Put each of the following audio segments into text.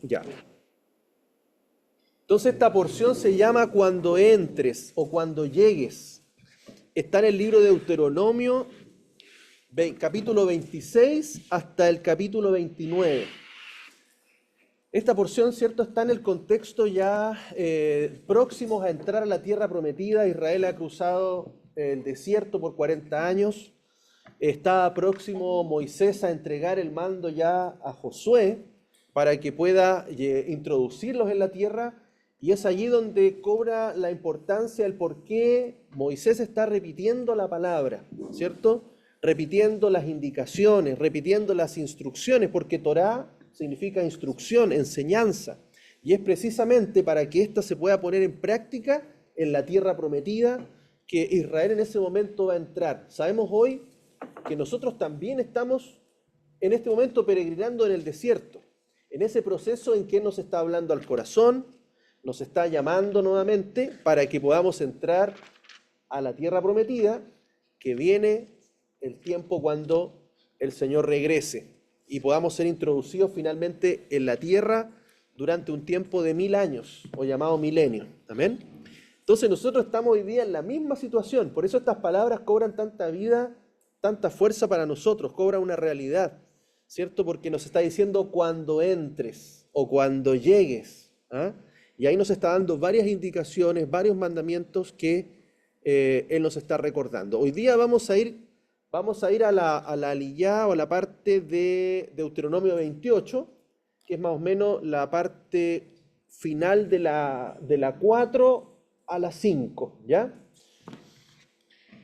Ya. Entonces esta porción se llama cuando entres o cuando llegues. Está en el libro de Deuteronomio, capítulo 26 hasta el capítulo 29. Esta porción, ¿cierto?, está en el contexto ya próximos a entrar a la tierra prometida. Israel ha cruzado el desierto por 40 años. Está próximo Moisés a entregar el mando ya a Josué para que pueda introducirlos en la tierra. Y es allí donde cobra la importancia el por qué Moisés está repitiendo la palabra, ¿cierto? Repitiendo las indicaciones, repitiendo las instrucciones, porque Torá significa instrucción, enseñanza. Y es precisamente para que ésta se pueda poner en práctica en la tierra prometida que Israel en ese momento va a entrar. Sabemos hoy que nosotros también estamos en este momento peregrinando en el desierto, en ese proceso en que nos está hablando al corazón, nos está llamando nuevamente para que podamos entrar a la tierra prometida, que viene el tiempo cuando el Señor regrese y podamos ser introducidos finalmente en la tierra durante un tiempo de 1000 años, o llamado milenio. Amén. Entonces nosotros estamos hoy día en la misma situación, por eso estas palabras cobran tanta vida, tanta fuerza para nosotros, cobran una realidad, ¿cierto? Porque nos está diciendo cuando entres o cuando llegues, ¿ah? Y ahí nos está dando varias indicaciones, varios mandamientos que Él nos está recordando. Hoy día vamos a ir a la aliyá o a la parte de Deuteronomio 28, que es más o menos la parte final de la 4 a la 5, ¿ya?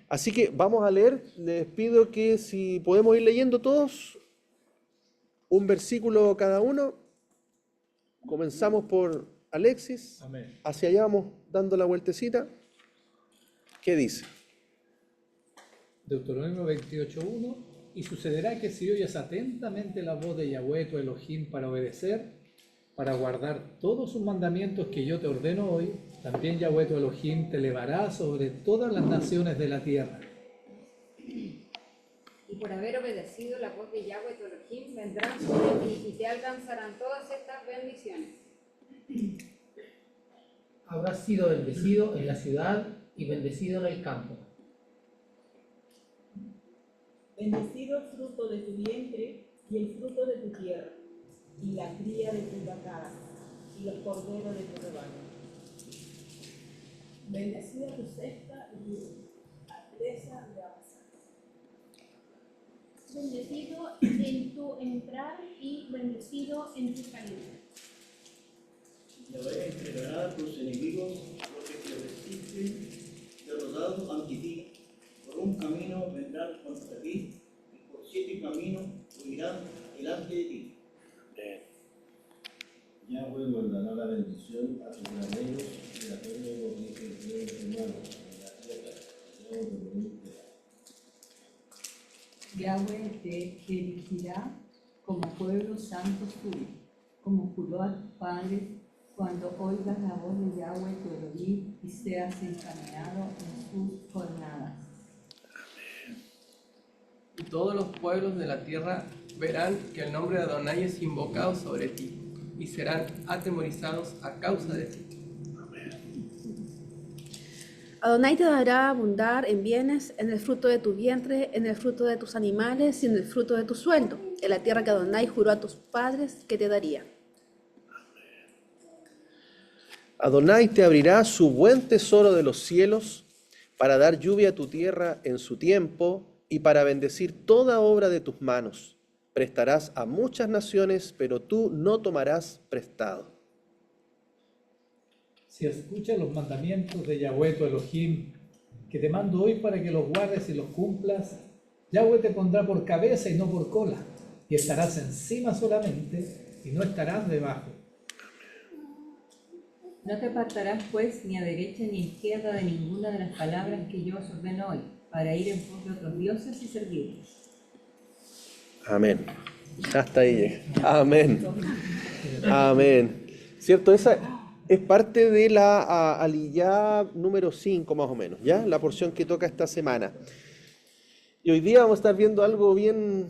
Así que vamos a leer. Les pido que si podemos ir leyendo todos un versículo cada uno. Comenzamos por Alexis. Amén. Hacia allá vamos dando la vueltecita. ¿Qué dice? Deuteronomio 28:1. Y sucederá que si oyes atentamente la voz de Yahweh tu Elohim para obedecer, para guardar todos sus mandamientos que yo te ordeno hoy, también Yahweh tu Elohim te elevará sobre todas las naciones de la tierra. Y por haber obedecido la voz de Yahweh tu Elohim, vendrán sobre ti y te alcanzarán todas estas bendiciones. Habrás sido bendecido en la ciudad y bendecido en el campo. Bendecido el fruto de tu vientre y el fruto de tu tierra, y la cría de tus vacas, y los corderos de tu rebaño. Bendecida tu cesta y tu alteza de avanzar. Bendecido en tu entrar y bendecido en tu salir. Yahweh entregará a tus enemigos los que te resisten, derrotados ante ti. Por un camino vendrán contra ti, y por 7 caminos huirán delante de ti. Yahweh mandará la bendición a tus graneros y a todos los que tienen tus manos en la tierra. Yahweh te dirigirá como pueblo santo suyo, como juró a tus padres, cuando oigas la voz de Yahweh tu Elohim y seas encaminado en sus jornadas. Y todos los pueblos de la tierra verán que el nombre de Adonai es invocado sobre ti, y serán atemorizados a causa de ti. Adonai te dará abundar en bienes, en el fruto de tu vientre, en el fruto de tus animales y en el fruto de tu sueldo, en la tierra que Adonai juró a tus padres que te daría. Adonai te abrirá su buen tesoro de los cielos para dar lluvia a tu tierra en su tiempo y para bendecir toda obra de tus manos. Prestarás a muchas naciones, pero tú no tomarás prestado. Si escuchas los mandamientos de Yahweh tu Elohim, que te mando hoy para que los guardes y los cumplas, Yahweh te pondrá por cabeza y no por cola, y estarás encima solamente y no estarás debajo. No te apartarás pues ni a derecha ni a izquierda de ninguna de las palabras que yo os ordeno hoy, para ir en pos de otros dioses y servirlos. Amén. Hasta ahí llegué. Amén. Amén. ¿Cierto? Esa es parte de la aliyá número 5 más o menos, ¿ya? La porción que toca esta semana. Y hoy día vamos a estar viendo algo bien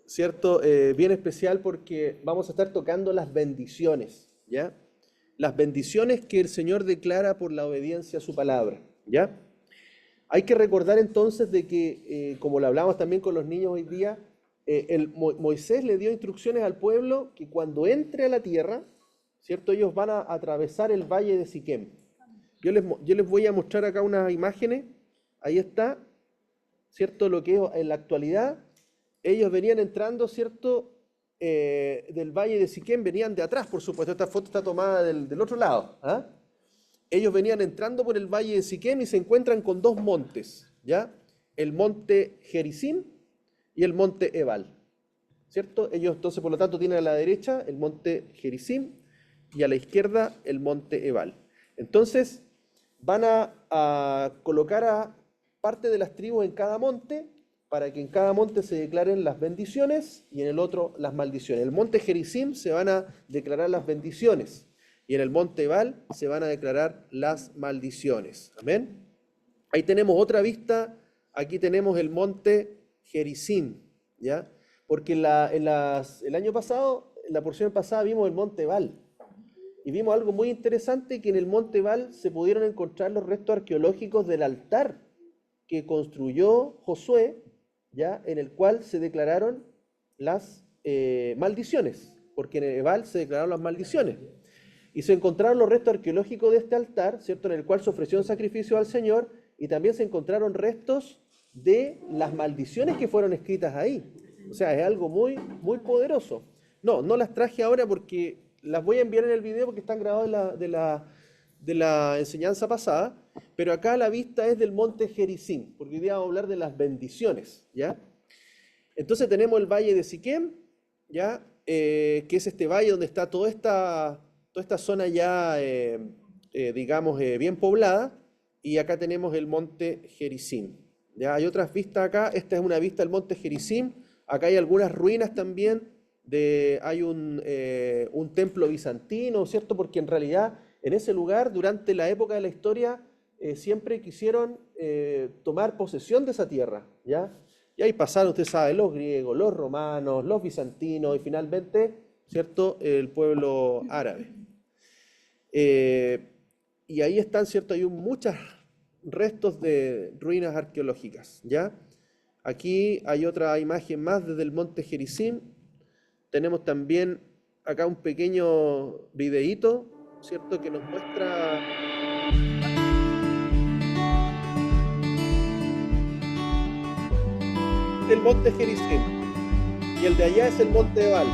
¿cierto? Bien especial porque vamos a estar tocando las bendiciones, ¿ya? Las bendiciones que el Señor declara por la obediencia a su palabra, ¿ya? Hay que recordar entonces de que, como lo hablamos también con los niños hoy día, Moisés le dio instrucciones al pueblo que cuando entre a la tierra, ¿cierto? Ellos van a atravesar el valle de Siquem. Yo les voy a mostrar acá unas imágenes, ahí está, ¿cierto? Lo que es en la actualidad, ellos venían entrando, ¿cierto? Del valle de Siquem, venían de atrás, por supuesto, esta foto está tomada del otro lado, ¿ah? Ellos venían entrando por el valle de Siquem y se encuentran con dos montes, ¿ya? El monte Gerizim y el monte Ebal, ¿cierto? Ellos entonces, por lo tanto, tienen a la derecha el monte Gerizim y a la izquierda el monte Ebal. Entonces, van a colocar a parte de las tribus en cada monte para que en cada monte se declaren las bendiciones y en el otro las maldiciones. En el monte Gerizim se van a declarar las bendiciones y en el monte Ebal se van a declarar las maldiciones. Amén. Ahí tenemos otra vista, aquí tenemos el monte Gerizim, ¿ya? Porque el año pasado, en la porción pasada, vimos el monte Ebal. Y vimos algo muy interesante, que en el monte Ebal se pudieron encontrar los restos arqueológicos del altar que construyó Josué, ¿ya? En el cual se declararon las maldiciones, porque en Ebal se declararon las maldiciones. Y se encontraron los restos arqueológicos de este altar, ¿cierto? En el cual se ofreció un sacrificio al Señor, y también se encontraron restos de las maldiciones que fueron escritas ahí. O sea, es algo muy, muy poderoso. No las traje ahora porque las voy a enviar en el video porque están grabadas de la enseñanza pasada, pero acá la vista es del monte Gerizim, porque hoy día vamos a hablar de las bendiciones, ¿ya? Entonces tenemos el valle de Siquem, ¿ya? Que es este valle donde está toda esta zona ya, digamos, bien poblada, y acá tenemos el monte Gerizim. ¿Ya? Hay otras vistas acá, esta es una vista del monte Gerizim, acá hay algunas ruinas también, hay un templo bizantino, ¿cierto? Porque en realidad en ese lugar, durante la época de la historia, siempre quisieron tomar posesión de esa tierra, ¿ya? Y ahí pasaron, usted sabe, los griegos, los romanos, los bizantinos y finalmente, ¿cierto?, el pueblo árabe. Y ahí están, ¿cierto?, hay muchos restos de ruinas arqueológicas, ¿ya? Aquí hay otra imagen más desde el monte Gerizim. Tenemos también acá un pequeño videíto, ¿cierto?, que nos muestra el monte Gerizim y el de allá es el monte Ebal.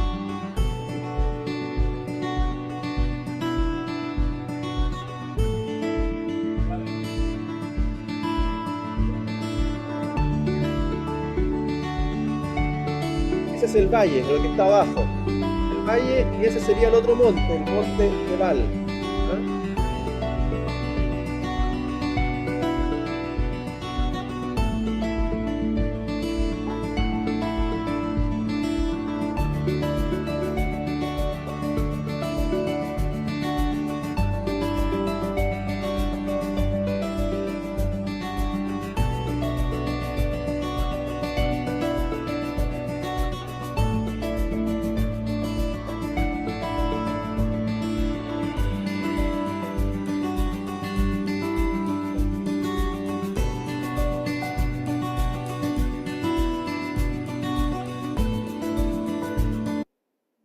Ese es el valle, lo que está abajo. El valle, y ese sería el otro monte, el monte Ebal. ¿Ah?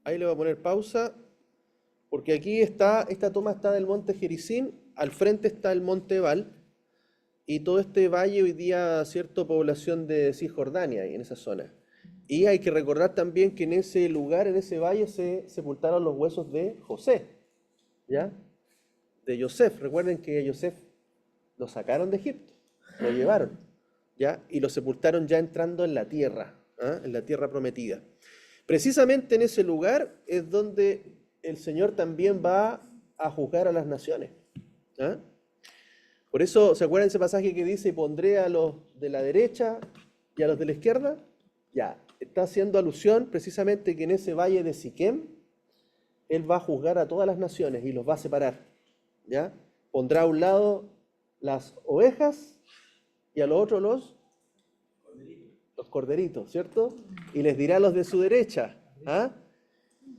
Ahí le voy a poner pausa, porque aquí está, esta toma está del monte Gerizim, al frente está el monte Ebal, y todo este valle hoy día, cierto, población de Cisjordania, ahí en esa zona. Y hay que recordar también que en ese lugar, en ese valle, se sepultaron los huesos de José, ¿ya? De Yosef. Recuerden que a Yosef lo sacaron de Egipto, lo llevaron, ¿ya? Y lo sepultaron ya entrando en la tierra, ¿ah? En la tierra prometida. Precisamente en ese lugar es donde el Señor también va a juzgar a las naciones, ¿ah? Por eso, ¿se acuerdan ese pasaje que dice, pondré a los de la derecha y a los de la izquierda? Ya, está haciendo alusión precisamente que en ese valle de Siquem, Él va a juzgar a todas las naciones y los va a separar, ¿ya? Pondrá a un lado las ovejas y a los otros los corderitos, ¿cierto? Y les dirá a los de su derecha,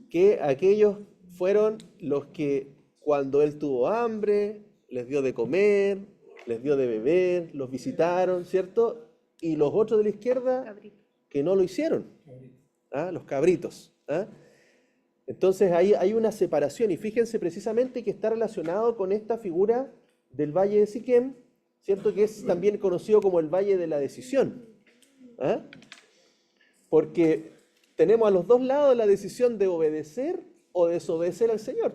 que aquellos fueron los que cuando él tuvo hambre, les dio de comer, les dio de beber, los visitaron, ¿cierto? Y los otros de la izquierda que no lo hicieron, los cabritos. Entonces ahí hay una separación, y fíjense precisamente que está relacionado con esta figura del Valle de Siquem, ¿cierto? Que es también conocido como el Valle de la Decisión. Porque tenemos a los dos lados la decisión de obedecer o desobedecer al Señor.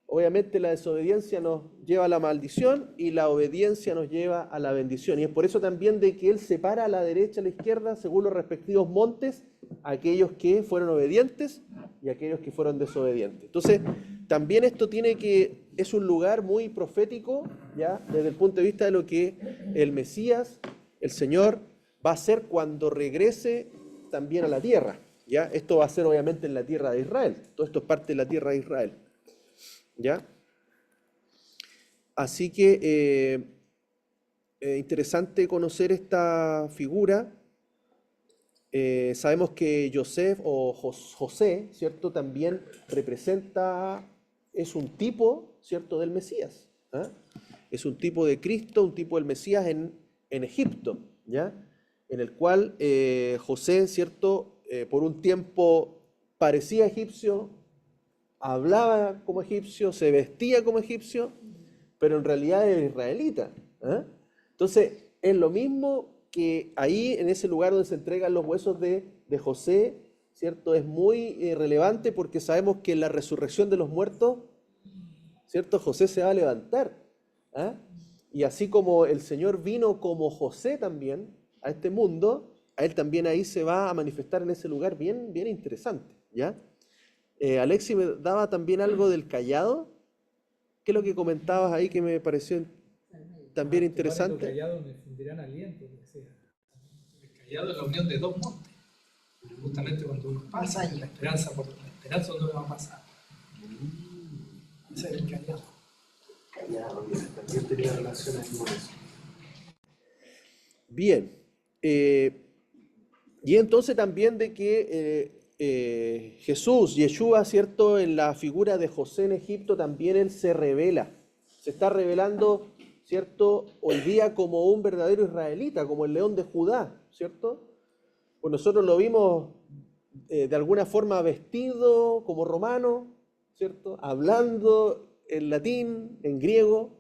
Obviamente la desobediencia nos lleva a la maldición y la obediencia nos lleva a la bendición. Y es por eso también de que Él separa a la derecha y a la izquierda, según los respectivos montes, a aquellos que fueron obedientes y a aquellos que fueron desobedientes. Entonces, también esto es un lugar muy profético, ¿ya? Desde el punto de vista de lo que el Mesías, el Señor, va a hacer cuando regrese también a la tierra, ¿ya? Esto va a ser obviamente en la tierra de Israel. Todo esto es parte de la tierra de Israel, ¿ya? Así que interesante conocer esta figura. Sabemos que Joseph o José, ¿cierto? También es un tipo, ¿cierto? Del Mesías. Es un tipo de Cristo, un tipo del Mesías en Egipto, ¿ya? En el cual José, ¿cierto? Por un tiempo parecía egipcio, hablaba como egipcio, se vestía como egipcio, pero en realidad era israelita. Entonces, es lo mismo que ahí, en ese lugar donde se entregan los huesos de José, ¿cierto? Es muy relevante porque sabemos que en la resurrección de los muertos, ¿cierto? José se va a levantar. Y así como el Señor vino como José también a este mundo, a Él también ahí se va a manifestar en ese lugar bien, bien interesante, ¿ya? Alexi me daba también algo del cayado. ¿Qué es lo que comentabas ahí que me pareció también interesante? El cayado me fundirán aliento, decía. El cayado es la unión de dos montes. Justamente cuando uno pasa y la esperanza donde va a pasar. Ese es el cayado. También tenía relaciones con eso. Bien. Y entonces también de que Jesús, Yeshua, ¿cierto? En la figura de José en Egipto también Él se revela. Se está revelando, ¿cierto? Hoy día como un verdadero israelita, como el león de Judá, ¿cierto? Pues nosotros lo vimos de alguna forma vestido como romano, ¿cierto? Hablando en latín, en griego,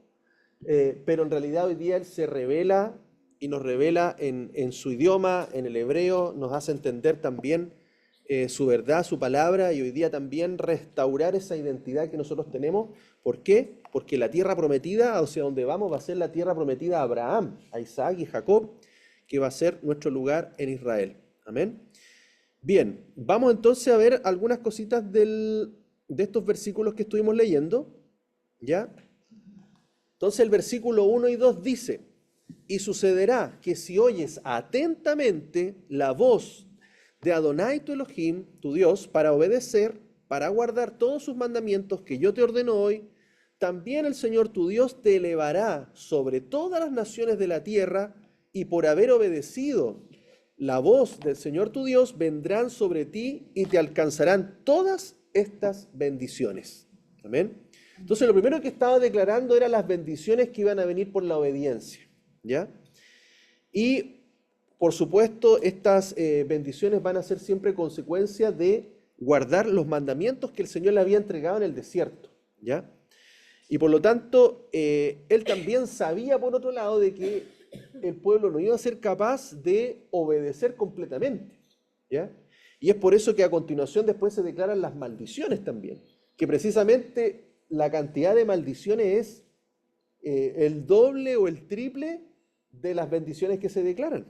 pero en realidad hoy día Él se revela y nos revela en su idioma, en el hebreo, nos hace entender también su verdad, su palabra, y hoy día también restaurar esa identidad que nosotros tenemos. ¿Por qué? Porque la tierra prometida, hacia donde vamos, va a ser la tierra prometida a Abraham, a Isaac y Jacob, que va a ser nuestro lugar en Israel. Amén. Bien, vamos entonces a ver algunas cositas de estos versículos que estuvimos leyendo, ¿ya? Entonces el versículo 1 y 2 dice: y sucederá que si oyes atentamente la voz de Adonai tu Elohim, tu Dios, para obedecer, para guardar todos sus mandamientos que yo te ordeno hoy, también el Señor tu Dios te elevará sobre todas las naciones de la tierra, y por haber obedecido la voz del Señor tu Dios, vendrán sobre ti y te alcanzarán todas estas bendiciones. Amén. Entonces lo primero que estaba declarando eran las bendiciones que iban a venir por la obediencia, ¿ya? Y por supuesto, estas bendiciones van a ser siempre consecuencia de guardar los mandamientos que el Señor le había entregado en el desierto, ¿ya? Y por lo tanto, Él también sabía, por otro lado, de que el pueblo no iba a ser capaz de obedecer completamente, ¿ya? Y es por eso que a continuación después se declaran las maldiciones también, que precisamente la cantidad de maldiciones es el doble o el triple de las bendiciones que se declaran,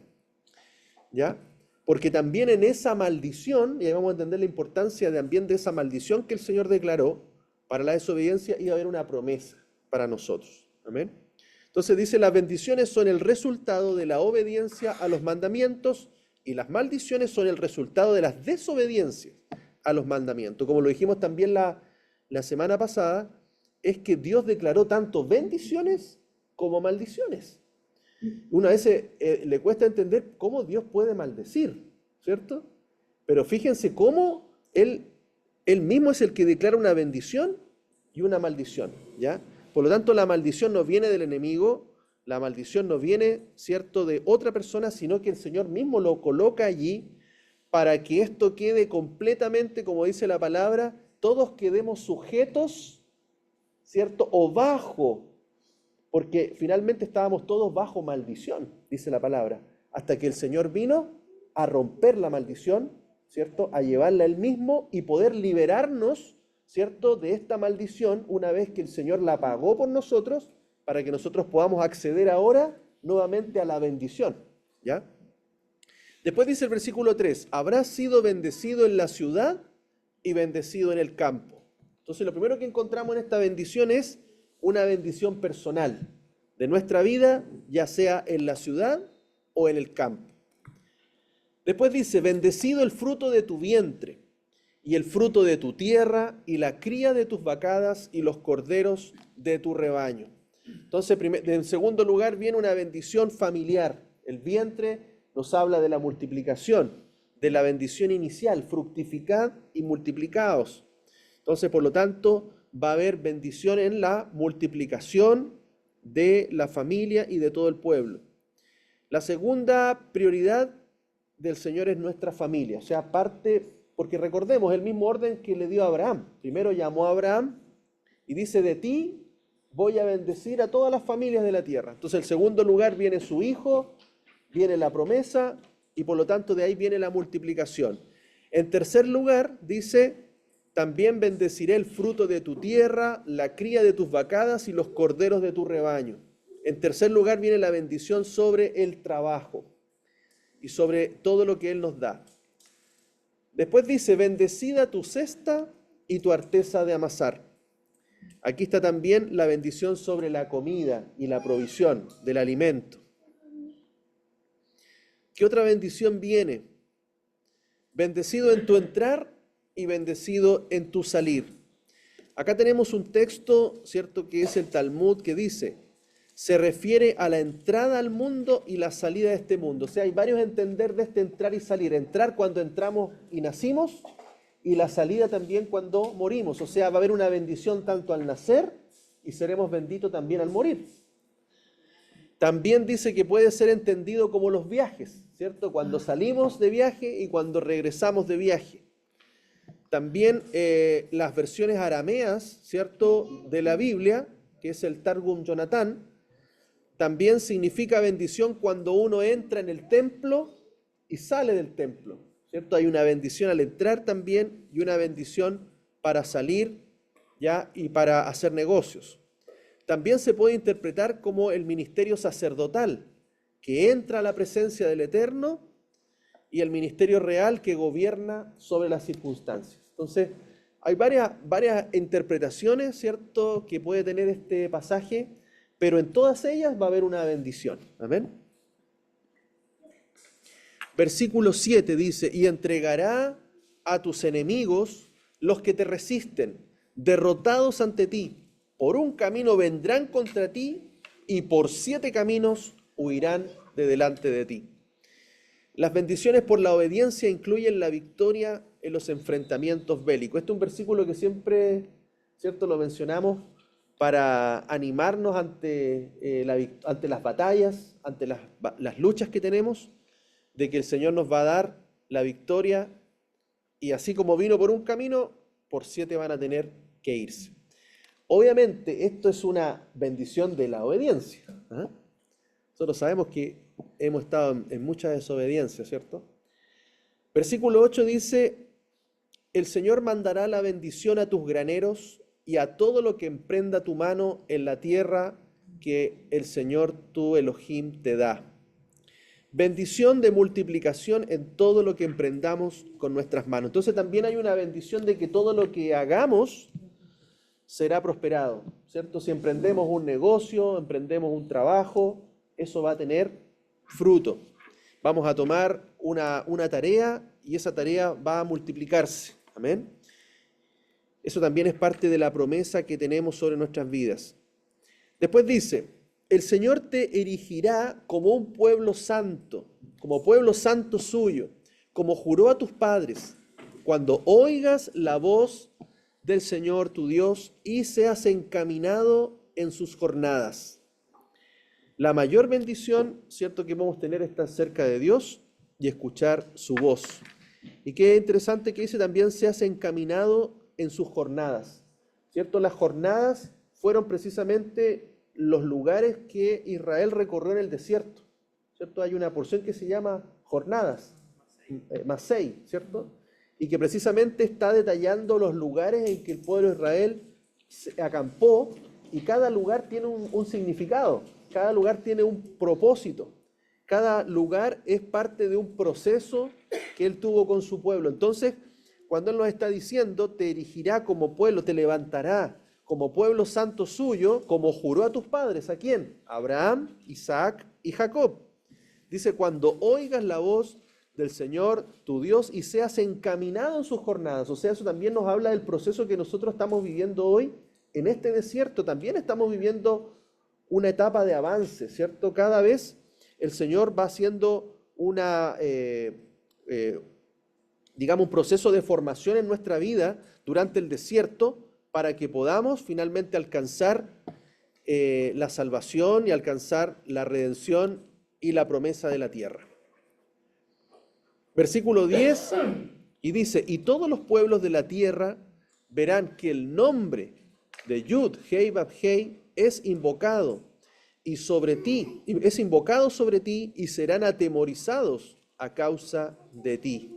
¿ya? Porque también en esa maldición, y ahí vamos a entender la importancia también de esa maldición que el Señor declaró para la desobediencia, iba a haber una promesa para nosotros. Amén. Entonces dice, las bendiciones son el resultado de la obediencia a los mandamientos y las maldiciones son el resultado de las desobediencias a los mandamientos. Como lo dijimos también la semana pasada, es que Dios declaró tanto bendiciones como maldiciones. Uno a veces le cuesta entender cómo Dios puede maldecir, ¿cierto? Pero fíjense cómo Él mismo es el que declara una bendición y una maldición, ¿ya? Por lo tanto, la maldición no viene del enemigo, la maldición no viene, ¿cierto?, de otra persona, sino que el Señor mismo lo coloca allí para que esto quede completamente, como dice la palabra, todos quedemos sujetos, ¿cierto?, o bajo, porque finalmente estábamos todos bajo maldición, dice la palabra, hasta que el Señor vino a romper la maldición, ¿cierto?, a llevarla Él mismo y poder liberarnos, ¿cierto?, de esta maldición una vez que el Señor la pagó por nosotros, para que nosotros podamos acceder ahora nuevamente a la bendición, ¿ya? Después dice el versículo 3, habrás sido bendecido en la ciudad y bendecido en el campo. Entonces lo primero que encontramos en esta bendición es una bendición personal de nuestra vida, ya sea en la ciudad o en el campo. Después dice, bendecido el fruto de tu vientre y el fruto de tu tierra y la cría de tus vacadas y los corderos de tu rebaño. Entonces, en segundo lugar viene una bendición familiar. El vientre nos habla de la multiplicación, de la bendición inicial, fructificad y multiplicaos. Entonces, por lo tanto, va a haber bendición en la multiplicación de la familia y de todo el pueblo. La segunda prioridad del Señor es nuestra familia, o sea, parte, porque recordemos el mismo orden que le dio a Abraham. Primero llamó a Abraham y dice, de ti voy a bendecir a todas las familias de la tierra. Entonces, en segundo lugar viene su hijo, viene la promesa y por lo tanto de ahí viene la multiplicación. En tercer lugar dice, también bendeciré el fruto de tu tierra, la cría de tus vacadas y los corderos de tu rebaño. En tercer lugar viene la bendición sobre el trabajo y sobre todo lo que Él nos da. Después dice, bendecida tu cesta y tu arteza de amasar. Aquí está también la bendición sobre la comida y la provisión del alimento. ¿Qué otra bendición viene? Bendecido en tu entrar y bendecido en tu salir. Acá tenemos un texto, ¿cierto?, que es el Talmud, que dice, se refiere a la entrada al mundo y la salida de este mundo. O sea, hay varios entender de este entrar y salir. Entrar cuando entramos y nacimos, y la salida también cuando morimos. O sea, va a haber una bendición tanto al nacer y seremos benditos también al morir. También dice que puede ser entendido como los viajes, ¿cierto? Cuando salimos de viaje y cuando regresamos de viaje. También las versiones arameas, ¿cierto?, de la Biblia, que es el Targum Jonatán, también significa bendición cuando uno entra en el templo y sale del templo, ¿cierto? Hay una bendición al entrar también y una bendición para salir, ¿ya?, y para hacer negocios. También se puede interpretar como el ministerio sacerdotal, que entra a la presencia del Eterno, y el ministerio real que gobierna sobre las circunstancias. Entonces, hay varias interpretaciones, ¿cierto?, que puede tener este pasaje, pero en todas ellas va a haber una bendición. Amén. Versículo 7 dice, y entregará a tus enemigos los que te resisten, derrotados ante ti. Por un camino vendrán contra ti y por 7 caminos huirán de delante de ti. Las bendiciones por la obediencia incluyen la victoria en los enfrentamientos bélicos. Este es un versículo que siempre, ¿cierto?, lo mencionamos para animarnos ante las batallas, ante las luchas que tenemos, de que el Señor nos va a dar la victoria y así como vino por un camino, por 7 van a tener que irse. Obviamente esto es una bendición de la obediencia. Nosotros sabemos que hemos estado en mucha desobediencia, ¿cierto? Versículo 8 dice, el Señor mandará la bendición a tus graneros y a todo lo que emprenda tu mano en la tierra que el Señor tu Elohim te da. Bendición de multiplicación en todo lo que emprendamos con nuestras manos. Entonces también hay una bendición de que todo lo que hagamos será prosperado, ¿cierto? Si emprendemos un negocio, emprendemos un trabajo, eso va a tener fruto. Vamos a tomar una tarea y esa tarea va a multiplicarse. Amén. Eso también es parte de la promesa que tenemos sobre nuestras vidas. Después dice, el Señor te erigirá como un pueblo santo, como pueblo santo suyo, como juró a tus padres, cuando oigas la voz del Señor tu Dios y seas encaminado en sus jornadas. La mayor bendición, cierto, que vamos a tener está cerca de Dios y escuchar su voz. Y qué interesante que dice también seas encaminado en sus jornadas, ¿cierto? Las jornadas fueron precisamente los lugares que Israel recorrió en el desierto, ¿cierto? Hay una porción que se llama jornadas, Masei, ¿cierto? Y que precisamente está detallando los lugares en que el pueblo de Israel se acampó, y cada lugar tiene un significado, cada lugar tiene un propósito, cada lugar es parte de un proceso que él tuvo con su pueblo. Entonces, cuando él nos está diciendo, te erigirá como pueblo, te levantará como pueblo santo suyo, como juró a tus padres, ¿a quién? Abraham, Isaac y Jacob. Dice, cuando oigas la voz del Señor, tu Dios, y seas encaminado en sus jornadas. O sea, eso también nos habla del proceso que nosotros estamos viviendo hoy en este desierto. También estamos viviendo una etapa de avance, ¿cierto? Cada vez el Señor va haciendo digamos, un proceso de formación en nuestra vida durante el desierto para que podamos finalmente alcanzar la salvación y alcanzar la redención y la promesa de la tierra. Versículo 10, y dice, y todos los pueblos de la tierra verán que el nombre de Yud, Hei, Vav, Hei es invocado sobre ti y serán atemorizados a causa de ti.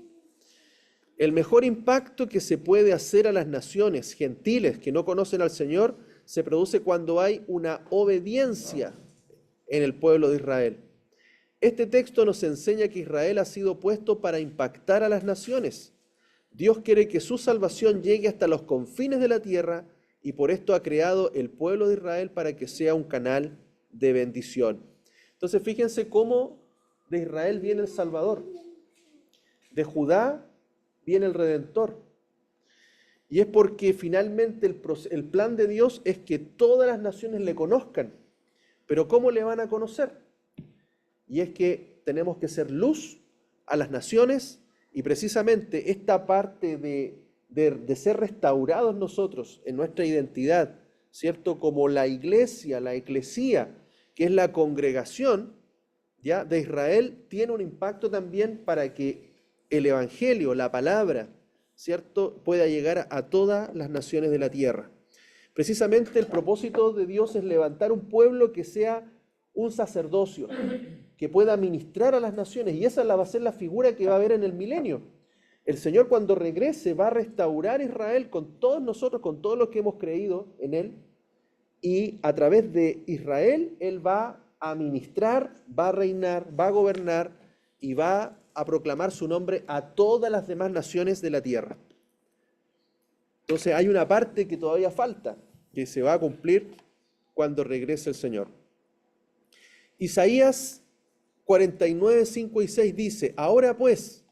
El mejor impacto que se puede hacer a las naciones gentiles que no conocen al Señor se produce cuando hay una obediencia en el pueblo de Israel. Este texto nos enseña que Israel ha sido puesto para impactar a las naciones. Dios quiere que su salvación llegue hasta los confines de la tierra y por esto ha creado el pueblo de Israel para que sea un canal de bendición. Entonces fíjense cómo de Israel viene el Salvador, de Judá viene el Redentor. Y es porque finalmente el plan de Dios es que todas las naciones le conozcan. Pero ¿cómo le van a conocer? Y es que tenemos que ser luz a las naciones, y precisamente esta parte de ser restaurados nosotros en nuestra identidad, ¿cierto? Como la iglesia, la eclesía, que es la congregación, ¿ya?, de Israel, tiene un impacto también para que el evangelio, la palabra, ¿cierto?, pueda llegar a todas las naciones de la tierra. Precisamente el propósito de Dios es levantar un pueblo que sea un sacerdocio, que pueda ministrar a las naciones, y esa va a ser la figura que va a haber en el milenio. El Señor, cuando regrese, va a restaurar Israel con todos nosotros, con todos los que hemos creído en Él, y a través de Israel Él va a ministrar, va a reinar, va a gobernar y va a proclamar su nombre a todas las demás naciones de la tierra. Entonces hay una parte que todavía falta, que se va a cumplir cuando regrese el Señor. Isaías 49, 5 y 6 dice, ahora pues,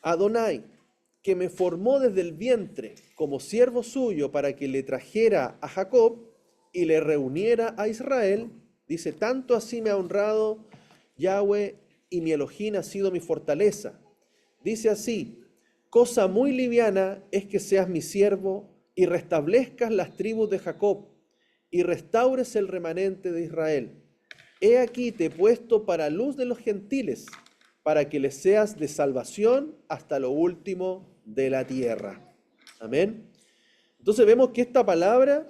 Adonai, que me formó desde el vientre como siervo suyo para que le trajera a Jacob y le reuniera a Israel, dice, tanto así me ha honrado Yahweh y mi Elohim ha sido mi fortaleza. Dice así, cosa muy liviana es que seas mi siervo y restablezcas las tribus de Jacob y restaures el remanente de Israel. He aquí te he puesto para luz de los gentiles, para que les seas de salvación hasta lo último de la tierra. Amén. Entonces vemos que esta palabra,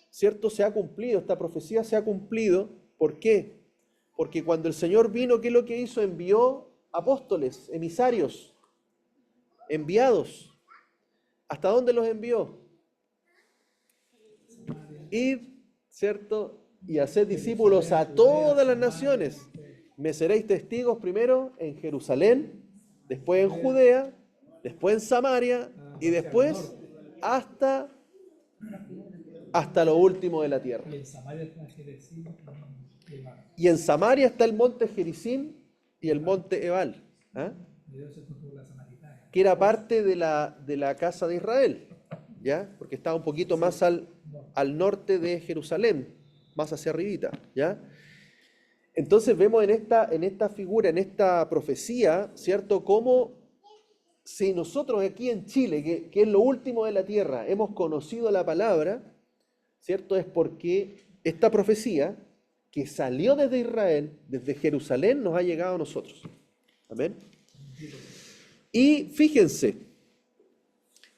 ¿cierto?, se ha cumplido, esta profecía se ha cumplido. ¿Por qué? Porque cuando el Señor vino, ¿qué es lo que hizo? Envió apóstoles, emisarios, enviados. ¿Hasta dónde los envió? Id, ¿cierto?, y haced discípulos a todas las naciones. Me seréis testigos primero en Jerusalén, después en Judea, después en Samaria y después hasta lo último de la tierra. Y en Samaria está el monte Gerizim y el monte Ebal, ¿ah?, que era parte de la casa de Israel, ¿ya?, porque estaba un poquito más al norte de Jerusalén, más hacia arribita, ¿ya? Entonces vemos en esta figura, en esta profecía, ¿cierto? Cómo si nosotros aquí en Chile, que es lo último de la tierra, hemos conocido la palabra, ¿cierto? Es porque esta profecía que salió desde Israel, desde Jerusalén, nos ha llegado a nosotros. Amén. Y fíjense,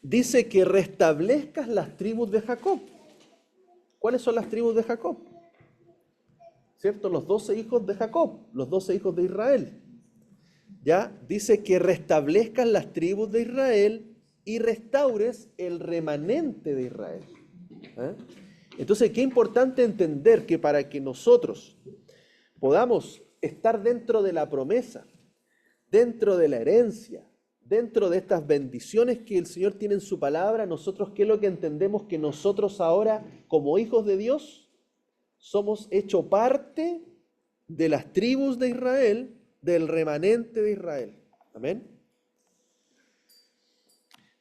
dice que restablezcas las tribus de Jacob. ¿Cuáles son las tribus de Jacob? ¿Cierto? Los 12 hijos de Jacob, los 12 hijos de Israel. ¿Ya? Dice que restablezcas las tribus de Israel y restaures el remanente de Israel. ¿Eh? Entonces, qué importante entender que para que nosotros podamos estar dentro de la promesa, dentro de la herencia, dentro de estas bendiciones que el Señor tiene en su palabra, nosotros, ¿qué es lo que entendemos? Que nosotros ahora, como hijos de Dios, somos hecho parte de las tribus de Israel, del remanente de Israel. Amén.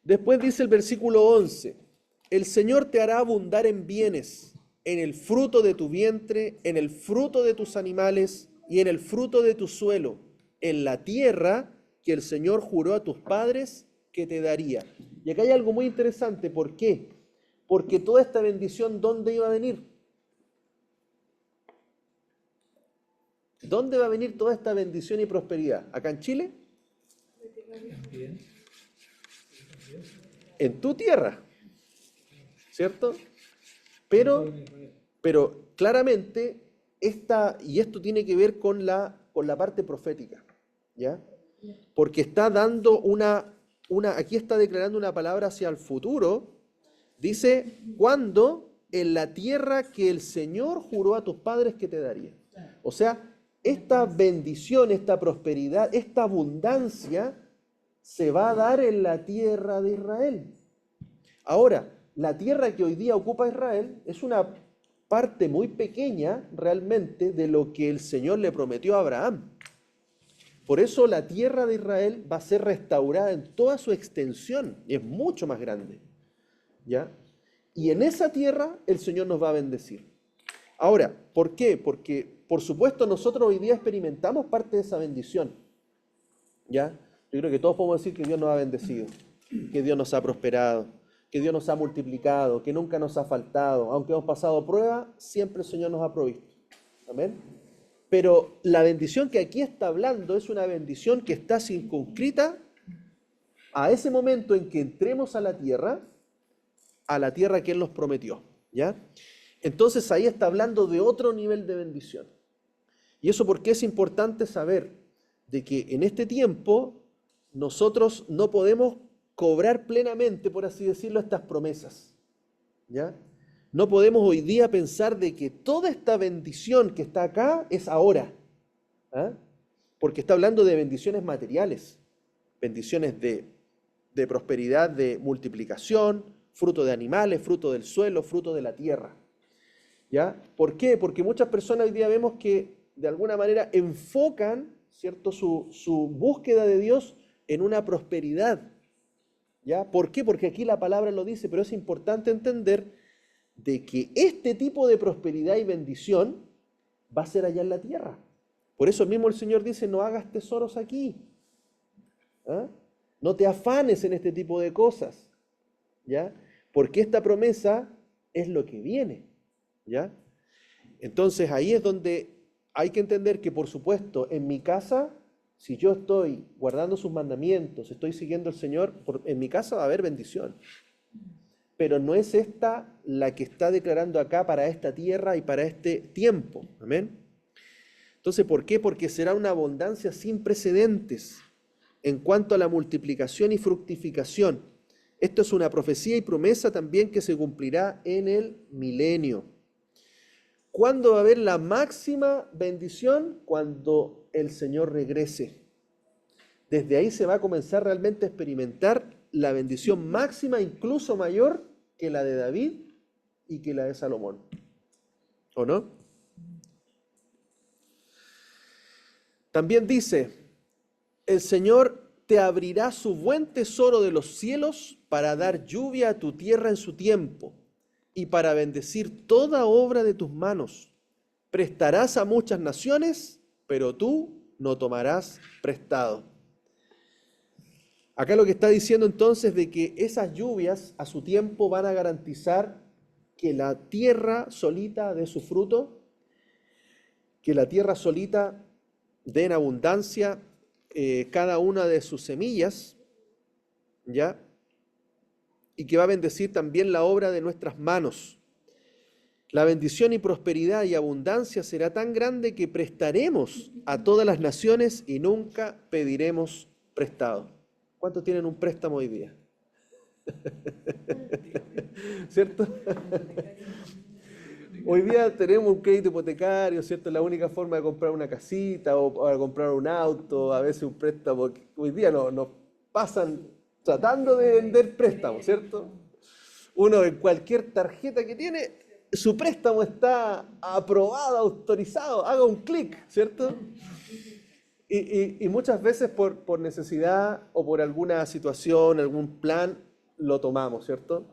Después dice el versículo 11, el Señor te hará abundar en bienes, en el fruto de tu vientre, en el fruto de tus animales y en el fruto de tu suelo, en la tierra que el Señor juró a tus padres que te daría. Y acá hay algo muy interesante. ¿Por qué? Porque toda esta bendición, ¿dónde iba a venir? ¿Dónde va a venir toda esta bendición y prosperidad? ¿Acá en Chile? En tu tierra, ¿cierto? Pero claramente, y esto tiene que ver con la parte profética, ¿ya? Porque está dando aquí está declarando una palabra hacia el futuro. Dice, cuando en la tierra que el Señor juró a tus padres que te daría. O sea, esta bendición, esta prosperidad, esta abundancia se va a dar en la tierra de Israel. Ahora, la tierra que hoy día ocupa Israel es una parte muy pequeña realmente de lo que el Señor le prometió a Abraham. Por eso la tierra de Israel va a ser restaurada en toda su extensión y es mucho más grande, ¿ya? Y en esa tierra el Señor nos va a bendecir. Ahora, ¿por qué? Porque, por supuesto, nosotros hoy día experimentamos parte de esa bendición, ¿ya? Yo creo que todos podemos decir que Dios nos ha bendecido, que Dios nos ha prosperado, que Dios nos ha multiplicado, que nunca nos ha faltado. Aunque hemos pasado prueba, siempre el Señor nos ha provisto. Amén. Pero la bendición que aquí está hablando es una bendición que está circunscrita a ese momento en que entremos a la tierra que Él nos prometió, ¿ya? Entonces ahí está hablando de otro nivel de bendición. Y eso porque es importante saber de que en este tiempo nosotros no podemos cobrar plenamente, por así decirlo, estas promesas, ¿ya? No podemos hoy día pensar de que toda esta bendición que está acá es ahora, ¿ah? Porque está hablando de bendiciones materiales, bendiciones de prosperidad, de multiplicación, fruto de animales, fruto del suelo, fruto de la tierra, ¿ya? ¿Por qué? Porque muchas personas hoy día vemos que de alguna manera enfocan, ¿cierto?, su búsqueda de Dios en una prosperidad, ¿ya? ¿Por qué? Porque aquí la palabra lo dice, pero es importante entender de que este tipo de prosperidad y bendición va a ser allá en la tierra. Por eso mismo el Señor dice, no hagas tesoros aquí, ¿ah? No te afanes en este tipo de cosas, ¿ya? Porque esta promesa es lo que viene, ¿ya? Entonces ahí es donde hay que entender que, por supuesto, en mi casa, si yo estoy guardando sus mandamientos, estoy siguiendo al Señor, en mi casa va a haber bendición. Pero no es esta la que está declarando acá para esta tierra y para este tiempo. Amén. Entonces, ¿por qué? Porque será una abundancia sin precedentes en cuanto a la multiplicación y fructificación. Esto es una profecía y promesa también que se cumplirá en el milenio. ¿Cuándo va a haber la máxima bendición? Cuando el Señor regrese. Desde ahí se va a comenzar realmente a experimentar la bendición máxima, incluso mayor que la de David y que la de Salomón. ¿O no? También dice, el Señor te abrirá su buen tesoro de los cielos para dar lluvia a tu tierra en su tiempo y para bendecir toda obra de tus manos. prestarás a muchas naciones, pero tú no tomarás prestado. Acá lo que está diciendo entonces de que esas lluvias a su tiempo van a garantizar que la tierra solita dé su fruto, que la tierra solita dé en abundancia cada una de sus semillas, ¿ya? Y que va a bendecir también la obra de nuestras manos. La bendición y prosperidad y abundancia será tan grande que prestaremos a todas las naciones y nunca pediremos prestado. ¿Cuántos tienen un préstamo hoy día? ¿Cierto? Hoy día tenemos un crédito hipotecario, ¿cierto? Es la única forma de comprar una casita o para comprar un auto, a veces un préstamo. Hoy día nos pasan tratando de vender préstamos, ¿cierto? Uno en cualquier tarjeta que tiene, su préstamo está aprobado, autorizado, haga un clic, ¿cierto? Y muchas veces por necesidad o por alguna situación, algún plan, lo tomamos, ¿cierto?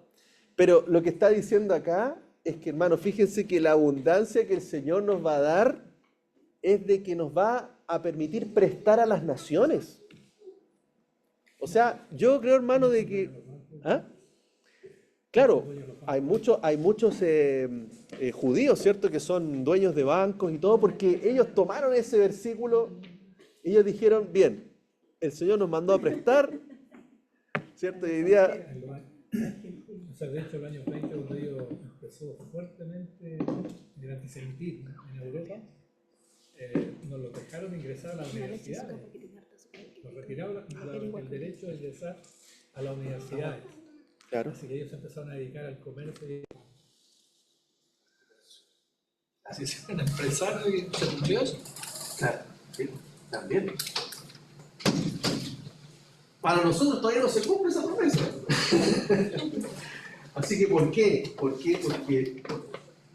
Pero lo que está diciendo acá es que, hermano, fíjense que la abundancia que el Señor nos va a dar es de que nos va a permitir prestar a las naciones. O sea, yo creo, hermano, de que... ¿Ah? Claro, hay muchos judíos, ¿cierto?, que son dueños de bancos y todo, porque ellos tomaron ese versículo y ellos dijeron, bien, el Señor nos mandó a prestar, ¿cierto? Y hoy día... O sea, de hecho, el año 20, cuando empezó fuertemente el antisemitismo en Europa, nos lo dejaron ingresar a las universidades. Nos retiraron el derecho de ingresar a las universidades. Claro. Así que ellos empezaron a dedicar al comercio. Así se van a expresar Dios. Claro, sí, también. Para nosotros todavía no se cumple esa promesa. Así que, ¿por qué? Porque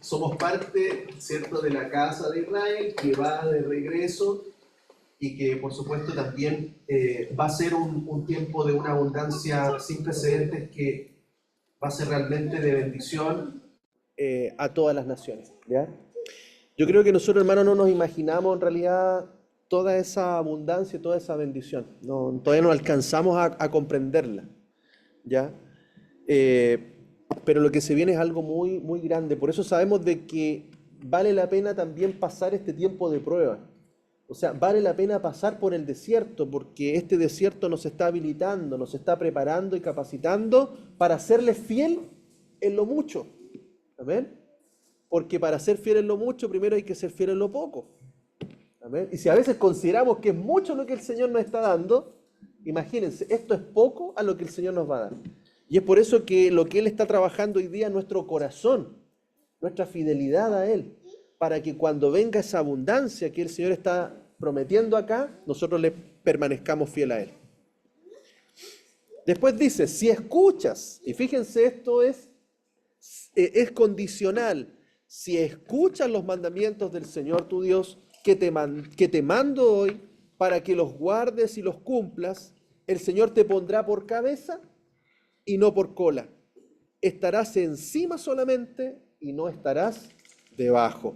somos parte, ¿cierto?, de la casa de Israel que va de regreso y que, por supuesto, también va a ser un tiempo de una abundancia sin precedentes que va a ser realmente de bendición a todas las naciones, ¿ya? Yo creo que nosotros, hermanos, no nos imaginamos en realidad toda esa abundancia, toda esa bendición. No, todavía no alcanzamos a comprenderla, ¿ya? Pero lo que se viene es algo muy, muy grande. Por eso sabemos de que vale la pena también pasar este tiempo de prueba. O sea, vale la pena pasar por el desierto, porque este desierto nos está habilitando, nos está preparando y capacitando para serle fiel en lo mucho. ¿Amén? Porque para ser fiel en lo mucho, primero hay que ser fiel en lo poco. ¿Amén? Y si a veces consideramos que es mucho lo que el Señor nos está dando, imagínense, esto es poco a lo que el Señor nos va a dar. Y es por eso que lo que Él está trabajando hoy día es nuestro corazón, nuestra fidelidad a Él, para que cuando venga esa abundancia que el Señor está prometiendo acá, nosotros le permanezcamos fiel a Él. Después dice, si escuchas, y fíjense, esto es condicional, si escuchas los mandamientos del Señor tu Dios, que te mando hoy, para que los guardes y los cumplas, el Señor te pondrá por cabeza y no por cola. Estarás encima solamente y no estarás debajo.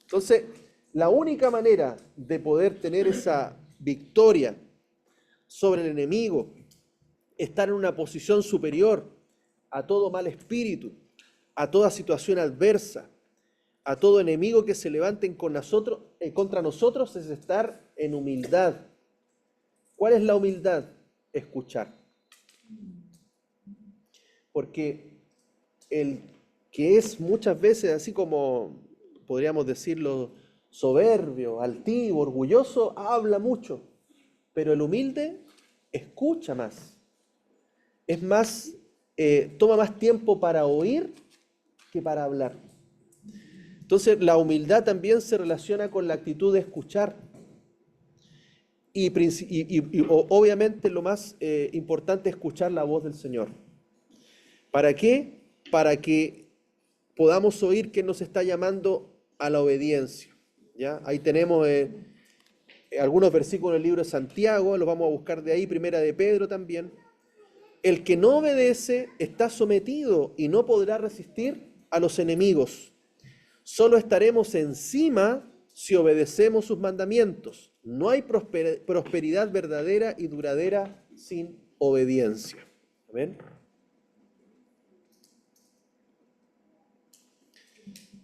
Entonces, la única manera de poder tener esa victoria sobre el enemigo, estar en una posición superior a todo mal espíritu, a toda situación adversa, a todo enemigo que se levanten contra nosotros, es estar en humildad. ¿Cuál es la humildad? Escuchar. Porque el que es muchas veces así como, podríamos decirlo, soberbio, altivo, orgulloso, habla mucho, pero el humilde escucha más. Es más, toma más tiempo para oír que para hablar. Entonces, la humildad también se relaciona con la actitud de escuchar. Y obviamente lo más importante es escuchar la voz del Señor. ¿Para qué? Para que podamos oír que nos está llamando a la obediencia. ¿Ya? Ahí tenemos algunos versículos del libro de Santiago, los vamos a buscar de ahí, Primera de Pedro también. El que no obedece está sometido y no podrá resistir a los enemigos. Solo estaremos encima si obedecemos sus mandamientos. No hay prosperidad verdadera y duradera sin obediencia. Amén.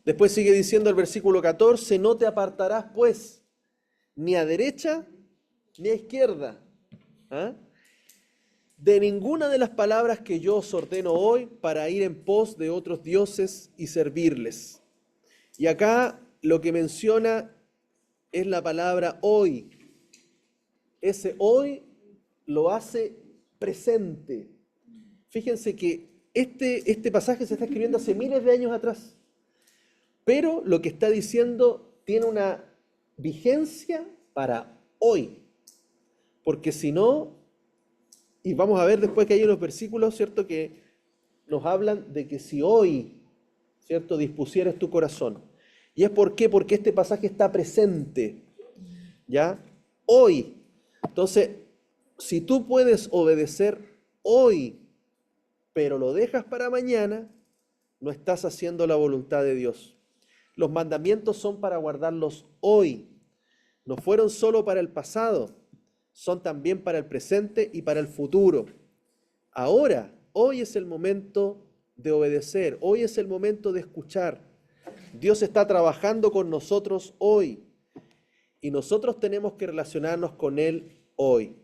Después sigue diciendo el versículo 14, no te apartarás pues ni a derecha ni a izquierda, ¿ah?, de ninguna de las palabras que yo os ordeno hoy para ir en pos de otros dioses y servirles. Y acá lo que menciona es la palabra hoy. Ese hoy lo hace presente. Fíjense que este pasaje se está escribiendo hace miles de años atrás, pero lo que está diciendo tiene una vigencia para hoy, porque si no, y vamos a ver después que hay unos versículos, ¿cierto?, que nos hablan de que si hoy, ¿cierto?, dispusieras tu corazón. ¿Y es por qué? Porque este pasaje está presente, ¿ya? Hoy. Entonces, si tú puedes obedecer hoy, pero lo dejas para mañana, no estás haciendo la voluntad de Dios. Los mandamientos son para guardarlos hoy. No fueron solo para el pasado, son también para el presente y para el futuro. Ahora, hoy es el momento de obedecer, hoy es el momento de escuchar. Dios está trabajando con nosotros hoy y nosotros tenemos que relacionarnos con Él hoy.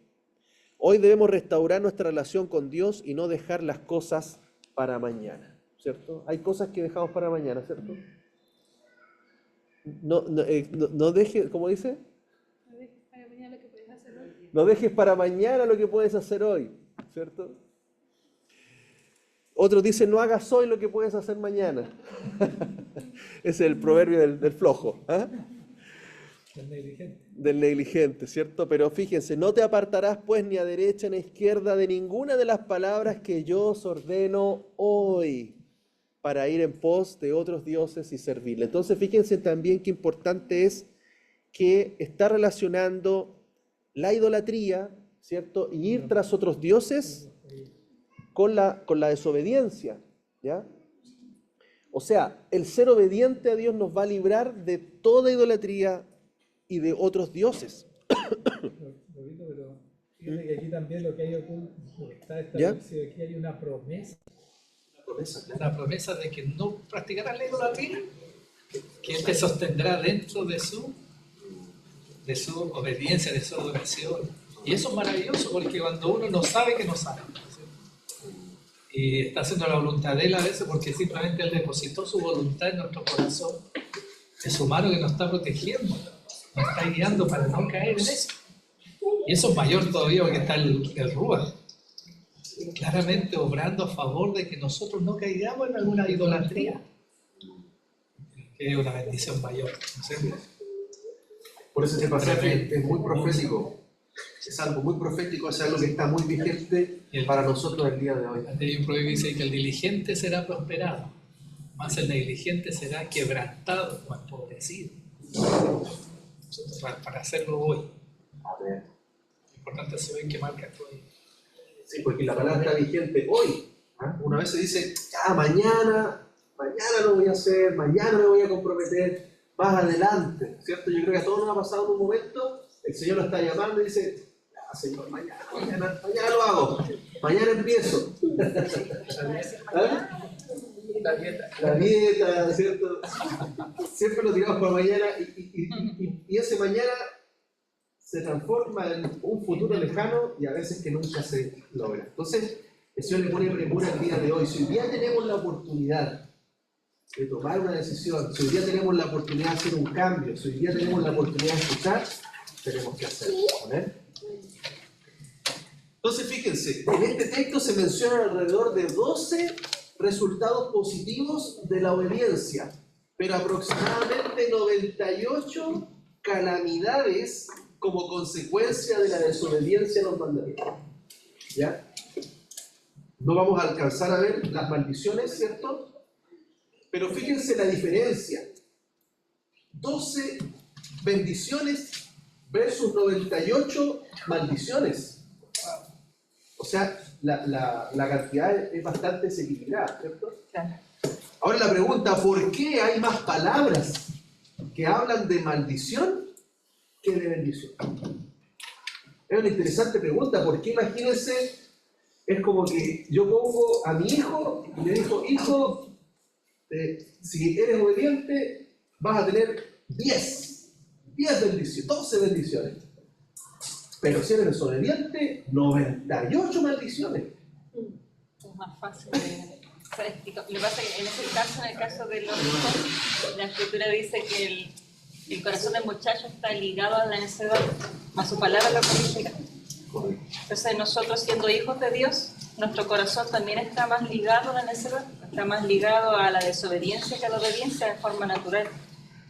Hoy debemos restaurar nuestra relación con Dios y no dejar las cosas para mañana, ¿cierto? Hay cosas que dejamos para mañana, ¿cierto? No dejes, ¿cómo dice? No dejes para mañana lo que puedes hacer hoy, ¿cierto? Otros dicen, no hagas hoy lo que puedes hacer mañana. Ese es el proverbio del flojo, ¿eh? Del negligente, ¿cierto? Pero fíjense, no te apartarás pues ni a derecha ni a izquierda de ninguna de las palabras que yo os ordeno hoy para ir en pos de otros dioses y servirle. Entonces fíjense también qué importante es que está relacionando la idolatría, ¿cierto?, y ir tras otros dioses con la desobediencia, ¿ya? O sea, el ser obediente a Dios nos va a librar de toda idolatría y de otros dioses. Pero fíjate que aquí también lo que hay oculto, está establecido, aquí hay una promesa. Una promesa de que no practicarás la idolatría, que Él te sostendrá dentro de su obediencia, de su adoración. Y eso es maravilloso, porque cuando uno no sabe que no sabe, y está haciendo la voluntad de Él a veces porque simplemente Él depositó su voluntad en nuestro corazón, es su mano que nos está protegiendo, nos está guiando para no caer en eso. Y eso es mayor todavía porque está el Ruach, claramente obrando a favor de que nosotros no caigamos en alguna idolatría, que es una bendición mayor, ¿no es cierto? Por eso este pasaje es muy profético, es algo muy profético, es algo que está muy vigente para nosotros el día de hoy. Hay un proverbio que dice que el diligente será prosperado, más el negligente será quebrantado o empobrecido. Para hacerlo hoy. A ver. Lo importante es hoy que marca esto hoy. Sí, porque la palabra está vigente hoy. ¿Ah? Una vez se dice, ya, mañana lo voy a hacer, mañana me voy a comprometer, más adelante, ¿cierto? Yo creo que a todos nos ha pasado en un momento, el Señor lo está llamando y dice, ya, Señor, mañana lo hago, mañana empiezo. ¿Ah? La dieta, ¿cierto? Siempre lo tiramos para mañana y ese mañana se transforma en un futuro lejano y a veces que nunca se logra. Entonces, el Señor le pone premura el día de hoy. Si hoy día tenemos la oportunidad de tomar una decisión, si hoy día tenemos la oportunidad de hacer un cambio, si hoy día tenemos la oportunidad de escuchar, tenemos que hacerlo. ¿Amén? Entonces, fíjense, en este texto se mencionan alrededor de 12 resultados positivos de la obediencia, pero aproximadamente 98 calamidades como consecuencia de la desobediencia a los mandamientos. ¿Ya? No vamos a alcanzar a ver las maldiciones, ¿cierto? Pero fíjense la diferencia. 12 bendiciones versus 98 maldiciones. O sea, la cantidad es bastante desequilibrada, ¿cierto? Ahora la pregunta, ¿por qué hay más palabras que hablan de maldición que de bendición? Es una interesante pregunta, porque imagínense, es como que yo pongo a mi hijo y le digo, hijo, si eres obediente, vas a tener 10 bendiciones, 12 bendiciones. Pero si eres desobediente, 98 maldiciones. Es más fácil de... Lo que pasa es que en ese caso, en el caso de los hijos, la escritura dice que el corazón del muchacho está ligado a la necedad, a su palabra lo corregirá. Entonces nosotros, siendo hijos de Dios, nuestro corazón también está más ligado a la necedad, está más ligado a la desobediencia que a la obediencia de forma natural.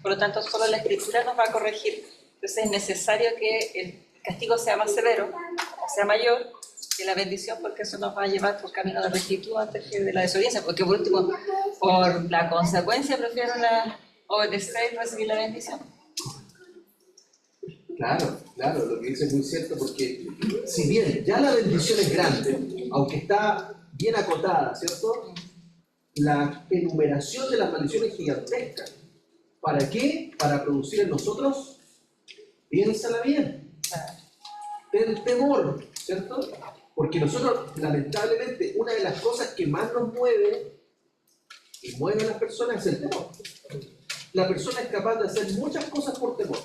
Por lo tanto, solo la escritura nos va a corregir. Entonces es necesario que el castigo sea más severo, sea mayor que la bendición, porque eso nos va a llevar por camino de rectitud antes que de la desobediencia, porque por último, por la consecuencia prefiero obedecer y recibir la bendición. Claro, lo que dice es muy cierto, porque si bien ya la bendición es grande, aunque está bien acotada, ¿cierto? La enumeración de las maldiciones es gigantesca. ¿Para qué? Para producir en nosotros, piénsala bien, temor, ¿cierto? Porque nosotros, lamentablemente, una de las cosas que más nos mueve y mueve a las personas es el temor. La persona es capaz de hacer muchas cosas por temor.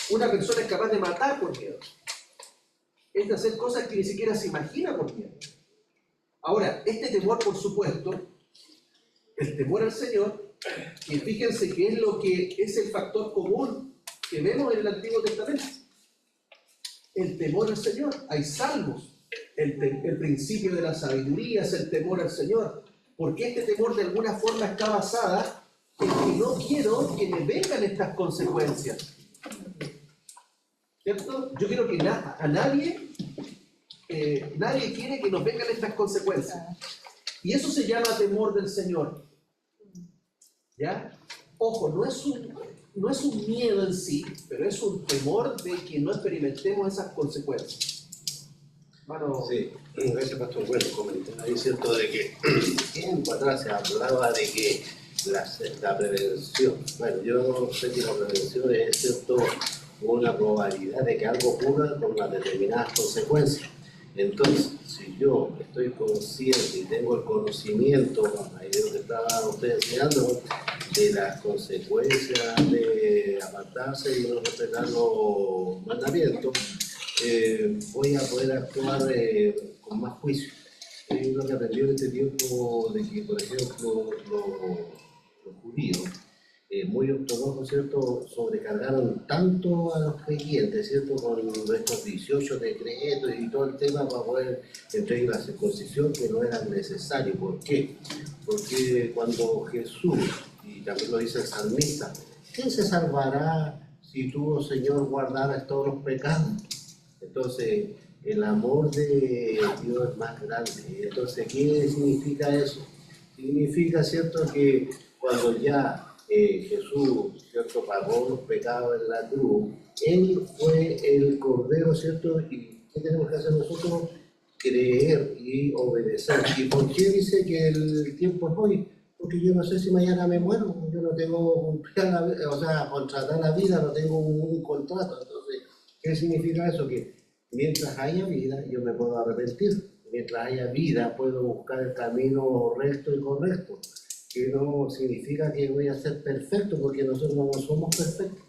Una persona es capaz de matar por miedo. Es de hacer cosas que ni siquiera se imagina por miedo. Ahora, este temor, por supuesto, el temor al Señor, y fíjense que es lo que es el factor común que vemos en el Antiguo Testamento. El temor al Señor. Hay salmos. El principio de la sabiduría es el temor al Señor. Porque este temor de alguna forma está basada en que no quiero que me vengan estas consecuencias. ¿Cierto? Yo quiero que a nadie quiere que nos vengan estas consecuencias. Y eso se llama temor del Señor. ¿Ya? Ojo, no es un miedo en sí, pero es un temor de que no experimentemos esas consecuencias. Bueno, sí, gracias Pastor. Bueno, comentaba ahí cierto de que tiempo atrás se hablaba de que la prevención, bueno, yo sé que la prevención es cierto una probabilidad de que algo ocurra con unas determinadas consecuencias. Entonces, si yo estoy consciente y tengo el conocimiento, ahí de lo que estaba usted enseñando, de las consecuencias de apartarse y no respetar los mandamientos, voy a poder actuar con más juicio. Es lo que aprendió en este tiempo de que, por ejemplo, los judíos, muy ortodoxos, ¿cierto?, sobrecargaron tanto a los creyentes, ¿cierto?, con estos 18 decretos y todo el tema para poder entregar la circuncisión que no era necesario. ¿Por qué? Porque cuando Jesús, y también lo dice el salmista, ¿quién se salvará si tú, oh Señor, guardaras todos los pecados? Entonces, el amor de Dios es más grande. Entonces, ¿qué significa eso? Significa, ¿cierto?, que cuando ya Jesús, ¿cierto?, pagó los pecados en la cruz, Él fue el Cordero, ¿cierto? ¿Y qué tenemos que hacer nosotros? Creer y obedecer. ¿Y por qué dice que el tiempo es hoy? Porque yo no sé si mañana me muero, yo no tengo, contratar la vida, no tengo un contrato. Entonces, ¿qué significa eso? Que mientras haya vida, yo me puedo arrepentir. Mientras haya vida, puedo buscar el camino recto y correcto. Que no significa que voy a ser perfecto, porque nosotros no somos perfectos.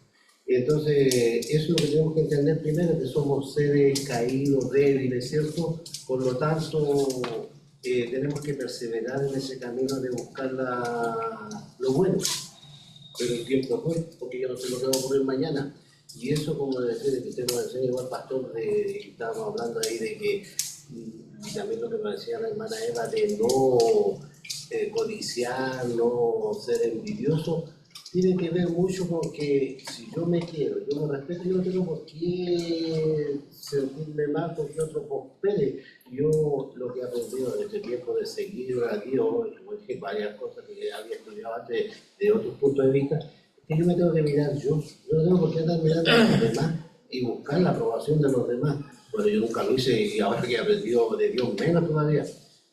Entonces, eso es lo que tenemos que entender primero, que somos seres caídos, débiles, ¿cierto? Por lo tanto, tenemos que perseverar en ese camino de buscar lo bueno. Pero el tiempo fue, porque yo no sé lo que va a ocurrir mañana. Y eso, como decía, que usted nos enseña igual, pastor, estábamos hablando ahí de que, y también lo que nos decía la hermana Eva, de no codiciar, no ser envidioso, tiene que ver mucho con que si yo me quiero, yo me respeto, yo no tengo por qué sentirme mal porque otro prospere. Yo lo que he aprendido en este tiempo de seguir a Dios, y varias cosas que había estudiado antes de otros puntos de vista, es que yo me tengo que mirar yo no tengo por qué andar mirando a los demás y buscar la aprobación de los demás. Bueno, yo nunca lo hice y ahora que he aprendido de Dios menos todavía.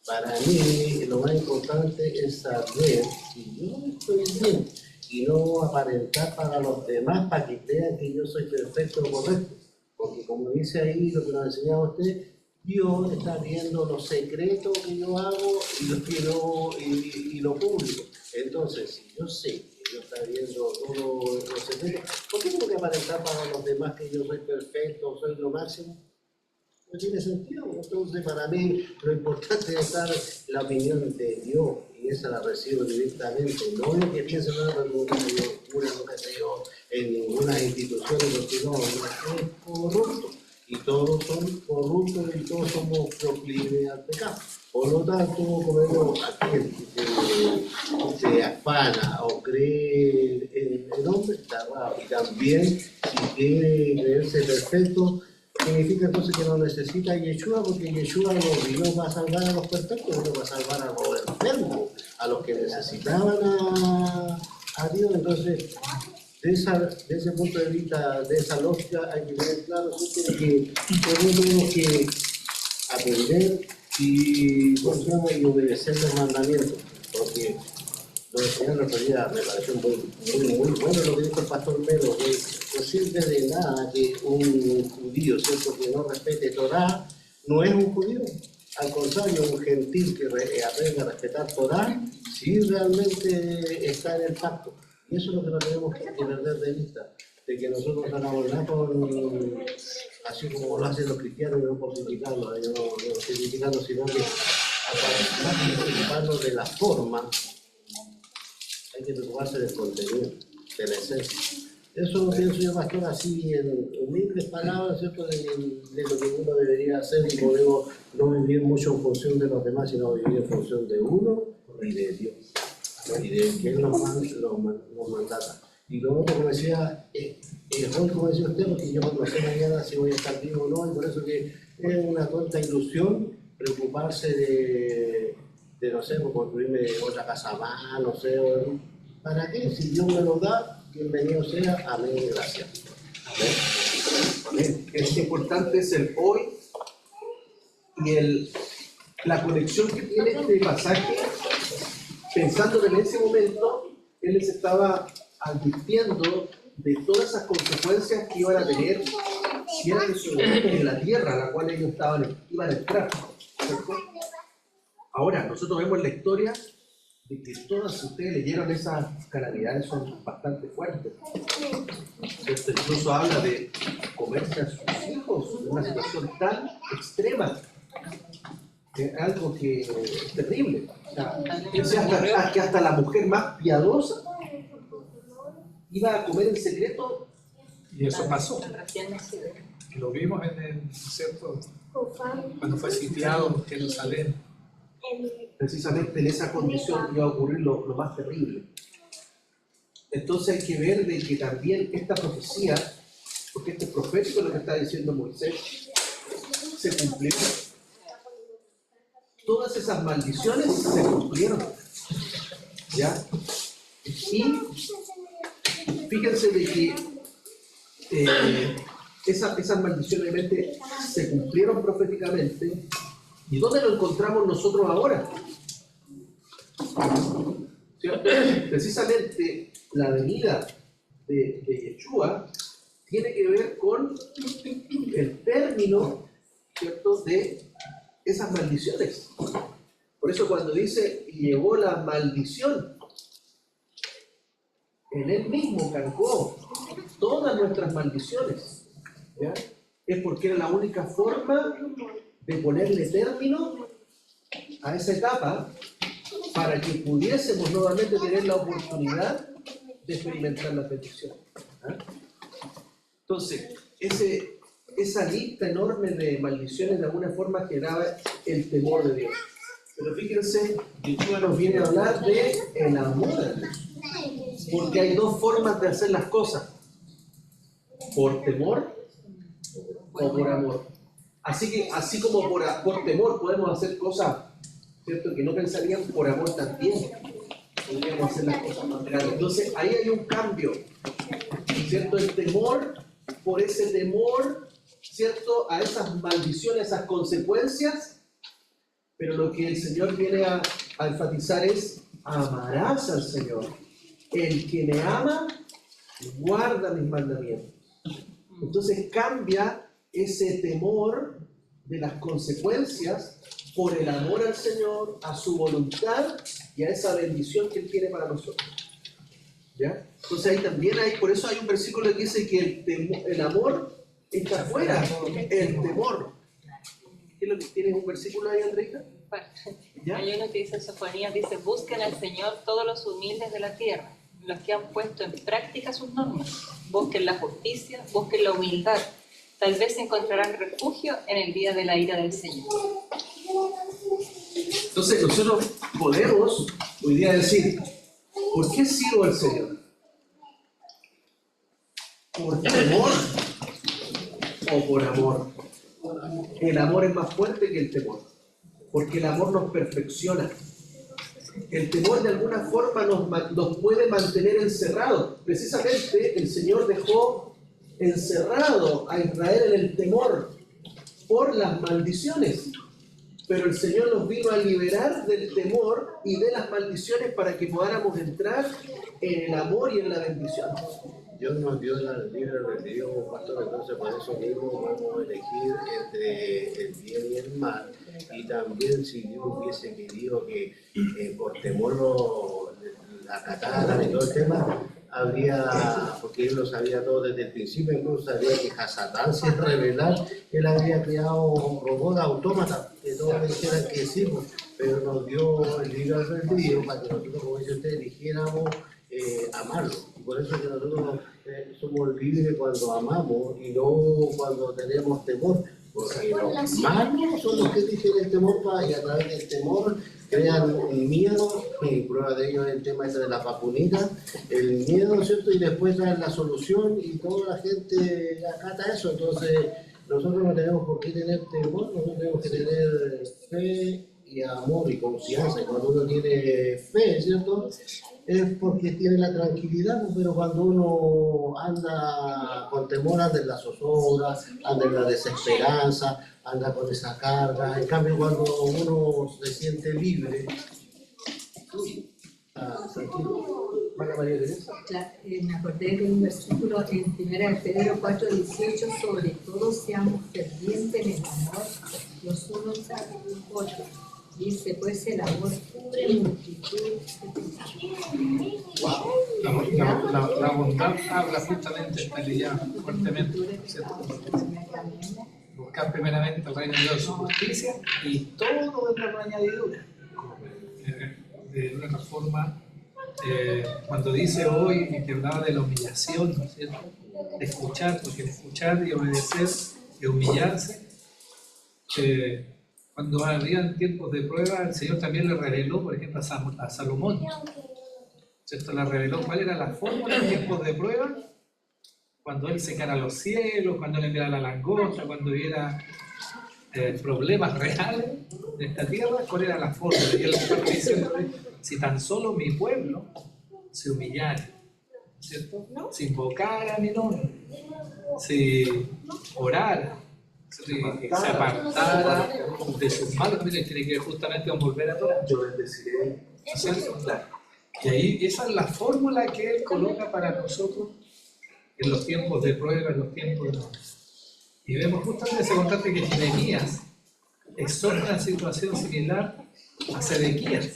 Para mí, lo más importante es saber si yo estoy bien y no aparentar para los demás para que crean que yo soy perfecto o correcto. Porque como dice ahí lo que nos enseñaba usted, Dios está viendo los secretos que yo hago y lo público. Entonces, si yo sé que Dios está viendo todos los secretos, ¿por qué tengo que aparentar para los demás que yo soy perfecto, soy lo máximo? No tiene sentido. Entonces, para mí, lo importante es dar la opinión de Dios, y esa la recibo directamente. No es que piense nada de ninguna locura, no creo en ninguna institución, porque no es corrupto. Y todos son corruptos y todos somos proclives al pecado. Por lo tanto, como aquel que se afana o cree en el hombre, está raro. Y también, si quiere creerse perfecto, significa entonces que no necesita Yeshua, porque Yeshua no vino para salvar a los perfectos, vino para salvar a los enfermos, a los que necesitaban a Dios. Entonces, de ese punto de vista, de esa lógica, hay que tener claro que tenemos que aprender y obedecer los mandamientos, porque lo que el otro día me pareció muy bueno lo que dijo el pastor Melo, que no sirve de nada que un judío, ¿cierto?, que no respete Torah, no es un judío. Al contrario, un gentil que aprenda a respetar Torah, sí realmente está en el pacto. Y eso es lo que no tenemos que perder de vista, de que nosotros hagamos nada así como lo hacen los cristianos, no por criticarlo, yo no estoy criticando, sino que para preocuparnos de la forma, hay que preocuparse del contenido, de la esencia. Eso lo pienso yo, pastor, así en humildes palabras, ¿cierto?, de lo que uno debería hacer, y podemos no vivir mucho en función de los demás, sino vivir en función de uno y de Dios, y de que Él nos mandara. Y luego, como decía, hoy, como decía usted, porque yo no sé mañana si voy a estar vivo o no, y por eso que es una tonta ilusión preocuparse de no sé, por construirme otra casa más, no sé, ¿para qué? Si Dios me lo da, bienvenido sea, amén, gracias. Amén. Es importante es el hoy y la conexión que tiene este pasaje, pensando que en ese momento Él les estaba advirtiendo de todas esas consecuencias que iban a tener si eran en la tierra a la cual ellos iban a entrar, ¿cierto? Ahora, nosotros vemos la historia de que todas ustedes leyeron esas calamidades, son bastante fuertes, ¿cierto? Incluso habla de comerse a sus hijos en una situación tan extrema, que es algo que es terrible. O sea, que hasta la mujer más piadosa iba a comer en secreto. Y eso pasó. Lo vimos en el ¿cierto? Cuando fue sitiado Jerusalén. Precisamente en esa condición iba a ocurrir lo más terrible. Entonces hay que ver de que también esta profecía, porque este es profético lo que está diciendo Moisés, se cumplió. Todas esas maldiciones se cumplieron, ¿ya? Y fíjense de que esas maldiciones obviamente se cumplieron proféticamente. ¿Y dónde lo encontramos nosotros ahora? ¿Cierto? Precisamente la venida de Yeshua tiene que ver con el término, ¿cierto?, de esas maldiciones. Por eso cuando dice, llegó la maldición, en Él mismo cargó todas nuestras maldiciones, ¿ya? Es porque era la única forma de ponerle término a esa etapa para que pudiésemos nuevamente tener la oportunidad de experimentar la bendición. Entonces, esa lista enorme de maldiciones de alguna forma generaba el temor de Dios. Pero fíjense, Yeshua nos viene a hablar de el amor de Dios. Porque hay dos formas de hacer las cosas: por temor o por amor. Así como por temor podemos hacer cosas, ¿cierto?, que no pensarían, por amor también podríamos hacer las cosas más grandes. Entonces ahí hay un cambio, ¿cierto? El temor, por ese temor, ¿cierto?, a esas maldiciones, esas consecuencias, Pero lo que el Señor viene a enfatizar es: amarás al Señor. El que me ama, guarda mis mandamientos. Entonces cambia ese temor de las consecuencias por el amor al Señor, a su voluntad y a esa bendición que Él tiene para nosotros. ¿Ya? Entonces ahí también hay, por eso hay un versículo que dice que el amor está fuera, el temor. ¿Qué es lo que tienes un versículo ahí, Andreita? ¿Ya? Hay uno que dice en Sofonías, dice: busquen al Señor todos los humildes de la tierra, los que han puesto en práctica sus normas. Busquen la justicia, busquen la humildad. Tal vez encontrarán refugio en el día de la ira del Señor. Entonces nosotros podemos hoy día decir: ¿por qué sirvo al Señor? ¿Por temor o por amor? El amor es más fuerte que el temor, porque el amor nos perfecciona. El temor de alguna forma nos puede mantener encerrados. Precisamente el Señor dejó encerrado a Israel en el temor por las maldiciones. Pero el Señor nos vino a liberar del temor y de las maldiciones para que podamos entrar en el amor y en la bendición. Dios nos dio la libre albedrío, pastor, entonces por eso mismo podemos elegir entre el bien y el mal. Y también si Dios hubiese querido que por temor la acataran y todo el tema, habría, porque Él lo sabía todo desde el principio, incluso sabía que Hasatán se revelar, Él habría creado robots autómatas, que todos le dijeran que sí, pero nos dio el libre albedrío para que nosotros, como dice usted, eligiéramos amarlo. Y por eso que nosotros somos libres cuando amamos y no cuando tenemos temor, porque los malos son los que dicen el temor y a través del temor crean un miedo, y prueba de ello es el tema ese de las vacunitas, el miedo, ¿cierto? Y después traen la solución y toda la gente acata eso. Entonces nosotros no tenemos por qué tener temor, nosotros tenemos que tener fe y amor y confianza. Y cuando uno tiene fe, ¿cierto?, es porque tiene la tranquilidad, pero cuando uno anda con temor, anda en la zozobra, anda en la desesperanza, anda con esa carga. En cambio, cuando uno se siente libre, tranquilo. María Teresa. Me acordé de un versículo en 1 Pedro 4:18: sobre todo seamos fervientes en el amor los unos a los otros. Dice, pues el amor cubre multitud de pecados. La bondad habla justamente, está leyendo fuertemente, ¿cierto? Buscar primeramente el reino de Dios, su justicia, y todo vendrá por añadidura. De una forma, cuando dice hoy que hablaba de la humillación, ¿no es cierto? De escuchar, porque el escuchar y obedecer y humillarse, cuando habían tiempos de prueba, el Señor también le reveló, por ejemplo, a Salomón, ¿cierto? Le reveló cuál era la fórmula en tiempos de prueba, cuando él secara los cielos, cuando él enviara la langosta, cuando hubiera problemas reales de esta tierra, cuál era la fórmula. Y él está diciendo: si tan solo mi pueblo se humillara, ¿cierto? Si invocara mi nombre, si orara, si se apartara de sus malos caminos, tiene que ver justamente con volver a Torah. Yo bendeciré. ¿Cierto? Y ahí esa es la fórmula que Él coloca para nosotros en los tiempos de prueba, en los tiempos de... Y vemos justamente ese contraste que Jeremías exhorta una situación similar a Sedequías,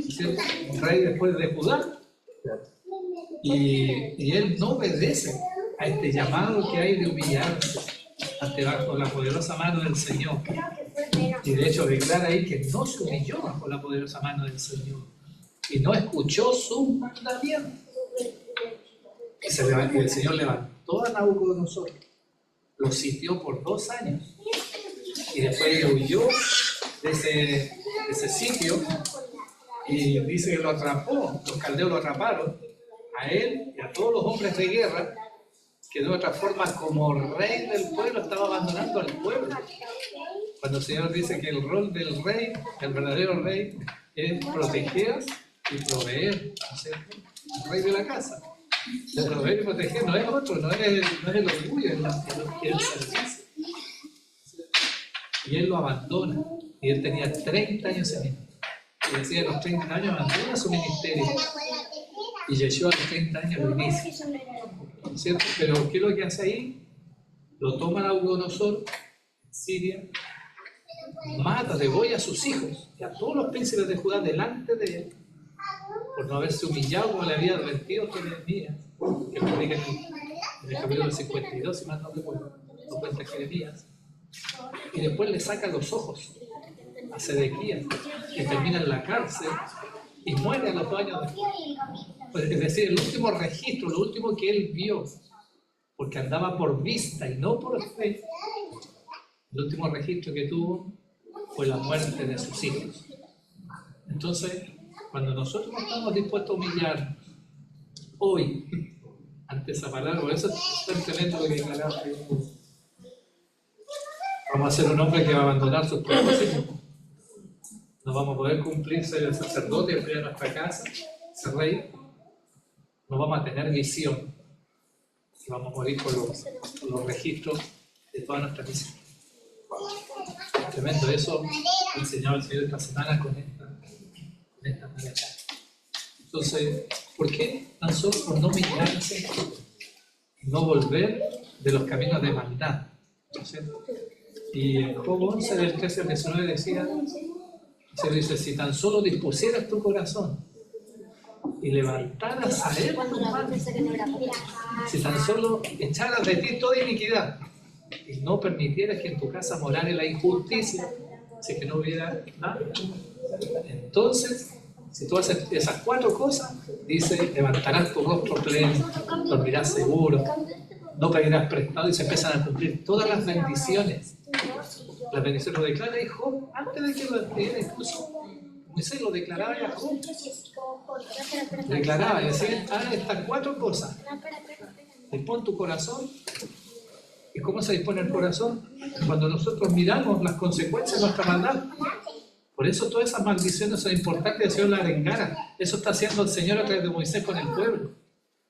¿cierto? Un rey después de Judá, y él no obedece a este llamado que hay de humillarse ante bajo la poderosa mano del Señor. Y de hecho declara ahí que no se humilló bajo la poderosa mano del Señor y no escuchó sus mandamientos. Y el Señor levantó a Nabucodonosor, lo sitió por 2 años y después huyó de ese sitio, y dice que lo atrapó, los caldeos lo atraparon a él y a todos los hombres de guerra, que de otra forma como rey del pueblo estaba abandonando al pueblo. Cuando el Señor dice que el rol del rey, el verdadero rey, es proteger y proveer, ¿no es cierto? El rey de la casa. Proveer y proteger no es otro, no es el orgullo, es el servicio. y él lo abandona. Y él tenía 30 años en él. Y decía, a los 30 años abandona su ministerio. Y Yeshua a los 30 años lo inicia. ¿Cierto? Pero ¿qué es lo que hace ahí? Lo toma Nabucodonosor, Siria, mata, degolla a sus hijos y a todos los príncipes de Judá delante de él, por no haberse humillado como le había advertido Jeremías, que explica en el capítulo 52, si más no recuerdo, lo cuenta Jeremías. Y después le saca los ojos a Sedequías, que termina en la cárcel y muere a los 2 años después. Es decir, el último registro, lo último que él vio, porque andaba por vista y no por fe, el último registro que tuvo fue la muerte de sus hijos. Entonces, cuando nosotros no estamos dispuestos a humillarnos hoy ante esa palabra, por eso es tremendo lo que declaraba Jesús. Vamos a ser un hombre que va a abandonar sus propósitos. No vamos a poder cumplir ser el sacerdote y el rey de nuestra casa, ser rey. No vamos a tener visión. Y vamos a morir con los registros de toda nuestra misión. Tremendo, eso enseñaba el Señor esta semana con esta manera. Entonces, ¿por qué tan solo por no humillarse y no volver de los caminos de maldad? ¿No es cierto? Y en Job 11, del 13 al 19 decía, se dice, si tan solo dispusieras tu corazón y levantaras a él tu mano, si tan solo echaras de ti toda iniquidad y no permitieras que en tu casa morara la injusticia, si que no hubiera nada, entonces, si tú haces esas 4 cosas, dice, levantarás tu rostro pleno, dormirás seguro, no pedirás prestado, y se empiezan a cumplir todas las bendiciones. Las bendiciones lo declara Job antes de que lo diera, incluso Moisés lo declaraba a Job. Declaraba y decía, estas 4 cosas. Dispón tu corazón. ¿Y cómo se dispone el corazón? Cuando nosotros miramos las consecuencias de nuestra maldad. Por eso todas esas maldiciones son importantes que el Señor las engara. Eso está haciendo el Señor a través de Moisés con el pueblo.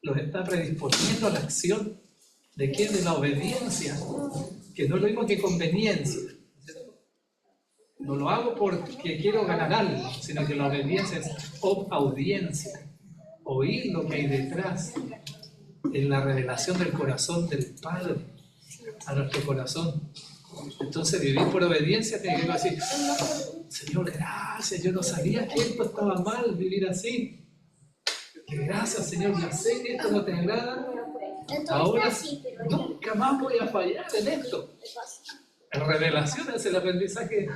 Los está predisponiendo a la acción. ¿De qué? De la obediencia. Que no es lo mismo que conveniencia. No lo hago porque quiero ganar algo, sino que la obediencia es audiencia. Oír lo que hay detrás. En la revelación del corazón del Padre a nuestro corazón. Entonces vivir por obediencia tiene que decir, Señor, gracias, yo no sabía que esto estaba mal, vivir así. Gracias, Señor, ya sé que esto no te agrada. Ahora nunca más voy a fallar en esto. En revelación es el aprendizaje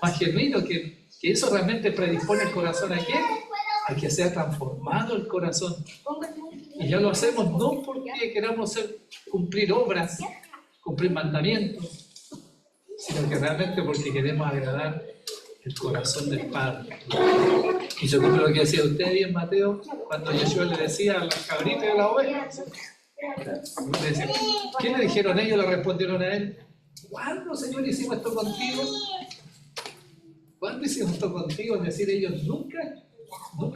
más genuino, que eso realmente predispone el corazón a qué? A que sea transformado el corazón. Y ya lo hacemos no porque queramos cumplir obras, cumplir mandamientos, sino que realmente porque queremos agradar el corazón del Padre. Y yo creo lo que decía usted ahí en Mateo, cuando Yeshua le decía a las cabritas de la oveja, le decía, ¿qué le dijeron ellos? Le respondieron a él, ¿cuándo, Señor, hicimos esto contigo? ¿Cuándo hicimos esto contigo? Es decir, ellos nunca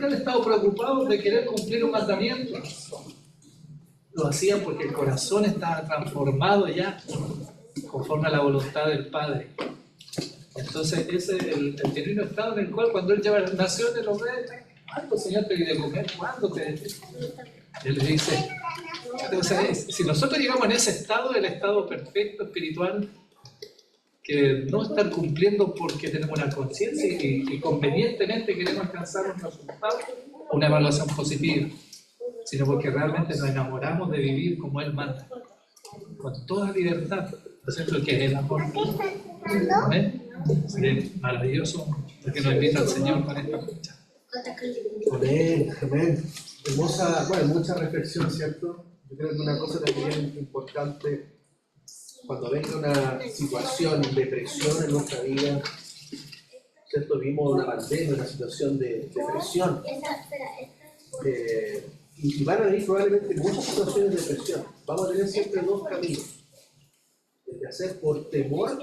han estado preocupados de querer cumplir un mandamiento. Lo hacían porque el corazón estaba transformado ya conforme a la voluntad del Padre. Entonces ese es el genuino estado en el cual cuando él lleva a las naciones los ve, ¿cuándo, Señor, te di de comer? ¿Cuándo te...? Él le dice, o sea, si nosotros llegamos en ese estado, el estado perfecto, espiritual, que no estar cumpliendo porque tenemos una conciencia y convenientemente queremos alcanzar un resultado, una evaluación positiva, sino porque realmente nos enamoramos de vivir como Él manda, con toda libertad, ¿no es cierto? Que es el amor. ¿Amén? Sería maravilloso porque nos invita el Señor con esta fecha. Amén, amén. Hermosa, bueno, mucha reflexión, ¿cierto? Yo creo que una cosa también importante, cuando venga una situación, depresión en nuestra vida, ¿cierto? Vimos una pandemia, una situación de depresión. Y van a venir probablemente muchas situaciones de depresión. Vamos a tener siempre 2 caminos. El de hacer por temor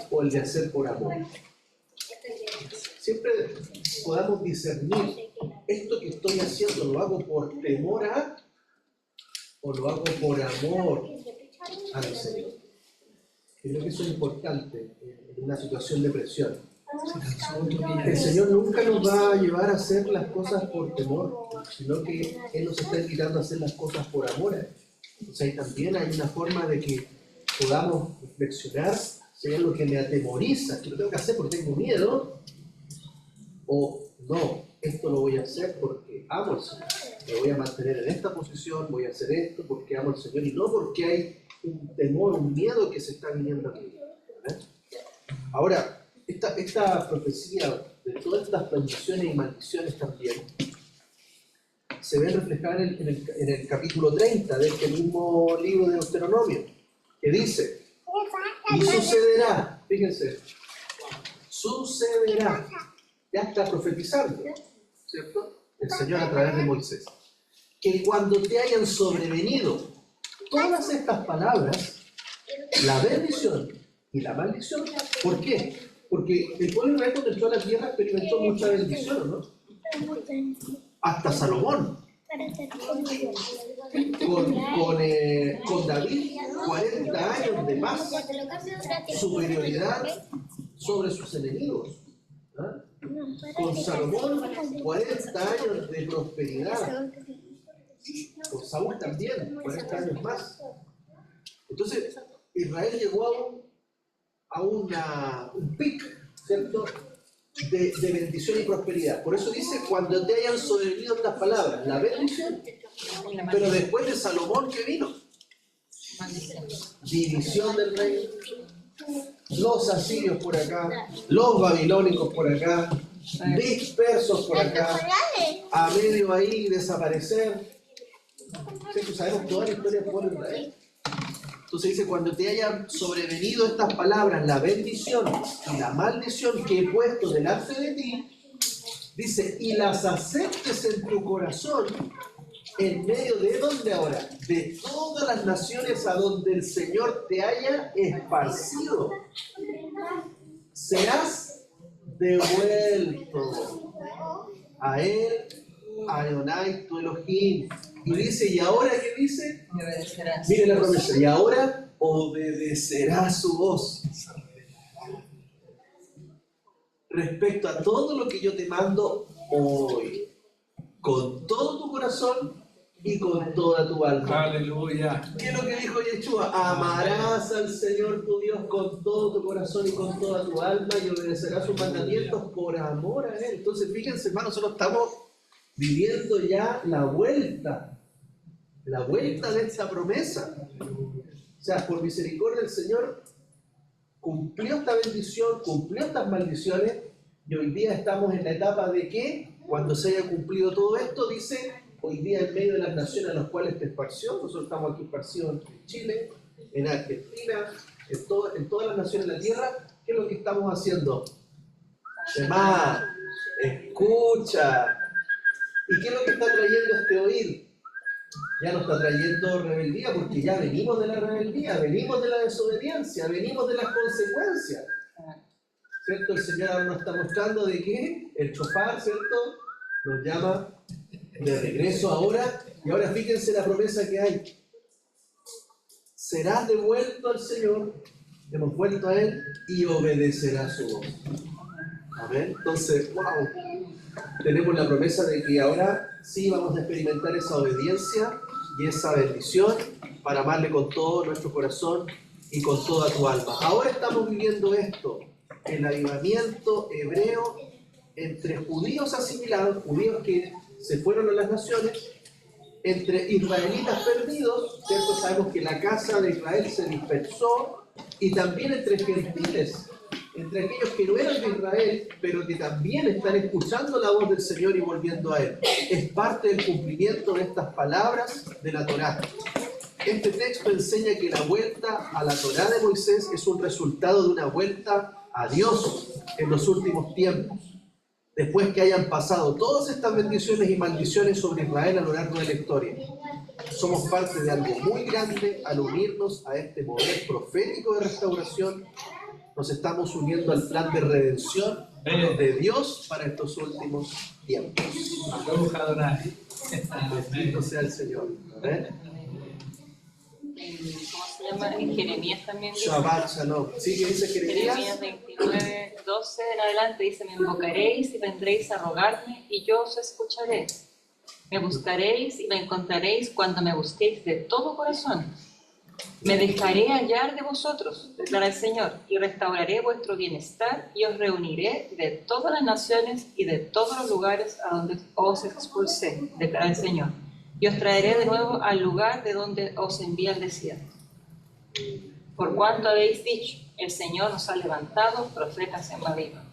o el de hacer por amor. Siempre podamos discernir, esto que estoy haciendo, ¿lo hago por temor a o lo hago por amor al Señor? Creo que eso es importante en una situación de presión. El Señor nunca nos va a llevar a hacer las cosas por temor, sino que Él nos está invitando a hacer las cosas por amor a Él. O sea, y también hay una forma de que podamos reflexionar si hay algo que me atemoriza, que lo tengo que hacer porque tengo miedo, o no, esto lo voy a hacer porque amo al Señor. Me voy a mantener en esta posición, voy a hacer esto porque amo al Señor y no porque hay un temor, un miedo que se está viniendo aquí. Ahora, esta profecía de todas estas bendiciones y maldiciones también se ven reflejadas en el capítulo 30 de este mismo libro de Deuteronomio, que dice, y sucederá, fíjense, sucederá, ya está profetizando, ¿cierto? El Señor a través de Moisés, que cuando te hayan sobrevenido todas estas palabras, la bendición y la maldición, ¿por qué? Porque el pueblo de Israel cuando entró a la tierra experimentó mucha bendición, ¿no? Hasta Salomón. Con David, 40 años de paz, superioridad sobre sus enemigos. ¿Ah? Con Salomón, 40 años de prosperidad. Con Saúl también, 40 años más. Entonces, Israel llegó a un pic, ¿cierto?, de bendición y prosperidad. Por eso dice, cuando te hayan sobrevenido estas palabras, la bendición, pero después de Salomón, ¿qué vino? División del reino, los asirios por acá, los babilónicos por acá, dispersos por acá, a medio ahí desaparecer. ¿Sí? Sabemos toda la historia del pueblo de Israel. Entonces dice, cuando te hayan sobrevenido estas palabras, la bendición y la maldición que he puesto delante de ti, dice, y las aceptes en tu corazón, en medio de ¿dónde ahora? De todas las naciones a donde el Señor te haya esparcido. Serás devuelto a Él, a Adonai tu Elohim. Y dice, ¿y ahora qué dice? Mire la promesa, y ahora obedecerá su voz. Respecto a todo lo que yo te mando hoy, con todo tu corazón y con toda tu alma. Aleluya. ¿Qué es lo que dijo Yeshua? Amarás al Señor tu Dios con todo tu corazón y con toda tu alma y obedecerás sus mandamientos por amor a Él. Entonces, fíjense, hermanos, nosotros estamos viviendo ya la vuelta de esta promesa. O sea, por misericordia del Señor cumplió esta bendición, cumplió estas maldiciones, y hoy día estamos en la etapa de que, cuando se haya cumplido todo esto, dice, hoy día en medio de las naciones a las cuales te esparció, nosotros estamos aquí esparcidos en Chile, en Argentina, en todas las naciones de la tierra, ¿qué es lo que estamos haciendo? Shema, escucha. ¿Y qué es lo que está trayendo este oír? Ya no está trayendo rebeldía, porque ya venimos de la rebeldía, venimos de la desobediencia, venimos de las consecuencias. ¿Cierto? El Señor ahora nos está mostrando de que el chofar, ¿cierto?, nos llama de regreso ahora, y ahora fíjense la promesa que hay. Serás devuelto al Señor, hemos vuelto a Él, y obedecerás su voz. Amén. Entonces, wow, tenemos la promesa de que ahora sí vamos a experimentar esa obediencia y esa bendición para amarle con todo nuestro corazón y con toda tu alma. Ahora estamos viviendo esto, el avivamiento hebreo entre judíos asimilados, judíos que se fueron a las naciones, entre israelitas perdidos, ¿cierto? Sabemos que la casa de Israel se dispersó, y también entre gentiles, entre aquellos que no eran de Israel, pero que también están escuchando la voz del Señor y volviendo a Él. Es parte del cumplimiento de estas palabras de la Torá. Este texto enseña que la vuelta a la Torá de Moisés es un resultado de una vuelta a Dios en los últimos tiempos, después que hayan pasado todas estas bendiciones y maldiciones sobre Israel a lo largo de la historia. Somos parte de algo muy grande al unirnos a este mover profético de restauración. Nos estamos uniendo al plan de redención de Dios para estos últimos tiempos. Bendito sea el Señor. ¿Cómo se llama en Jeremías también. Dice, Shabbat Shalom. ¿Sí que dice Jeremías Jeremías? 29, 12 en adelante dice, me invocaréis y vendréis a rogarme y yo os escucharé. Me buscaréis y me encontraréis cuando me busquéis de todo corazón. Me dejaré hallar de vosotros, declara el Señor, y restauraré vuestro bienestar y os reuniré de todas las naciones y de todos los lugares a donde os expulsé, declara el Señor. Y os traeré de nuevo al lugar de donde os envié al desierto. Por cuanto habéis dicho, el Señor nos ha levantado profetas en Babilonia.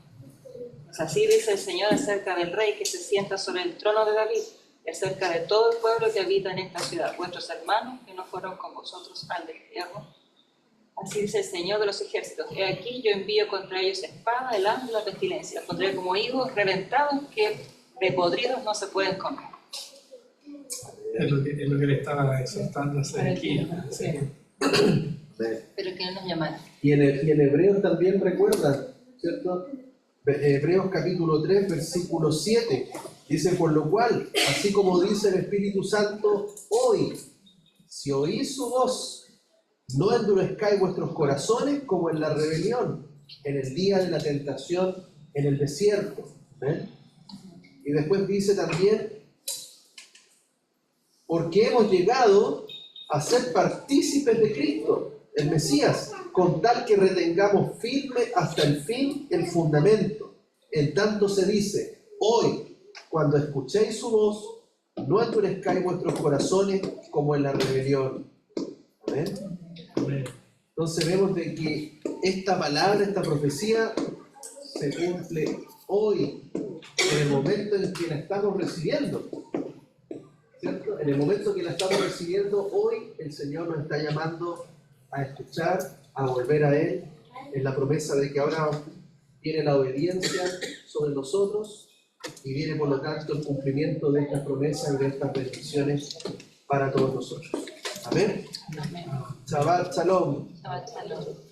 Pues así dice el Señor acerca del rey que se sienta sobre el trono de David, y acerca de todo el pueblo que habita en esta ciudad, vuestros hermanos que no fueron con vosotros al destierro. Así dice el Señor de los ejércitos, he aquí yo envío contra ellos espada, el hambre y la pestilencia, los pondré como higos reventados que de podridos no se pueden comer. Es lo que le estaba exhortando a Sedequías. Pero que no nos llamara. Y en Hebreos también recuerdan, ¿cierto? Hebreos capítulo 3, versículo 7. Dice, por lo cual, así como dice el Espíritu Santo, hoy, si oís su voz, no endurezcáis vuestros corazones como en la rebelión, en el día de la tentación en el desierto. Y después dice también, porque hemos llegado a ser partícipes de Cristo, el Mesías, con tal que retengamos firme hasta el fin el fundamento. En tanto se dice, hoy, cuando escuchéis su voz, no endurezcáis vuestros corazones como en la rebelión. ¿Amén? Entonces vemos de que esta palabra, esta profecía, se cumple hoy, en el momento en que la estamos recibiendo. ¿Cierto? En el momento que la estamos recibiendo, hoy el Señor nos está llamando a escuchar, a volver a Él, en la promesa de que ahora viene la obediencia sobre nosotros y viene por lo tanto el cumplimiento de estas promesas y de estas bendiciones para todos nosotros. Amén. Amén. Shabbat Shalom. Shabbat shalom.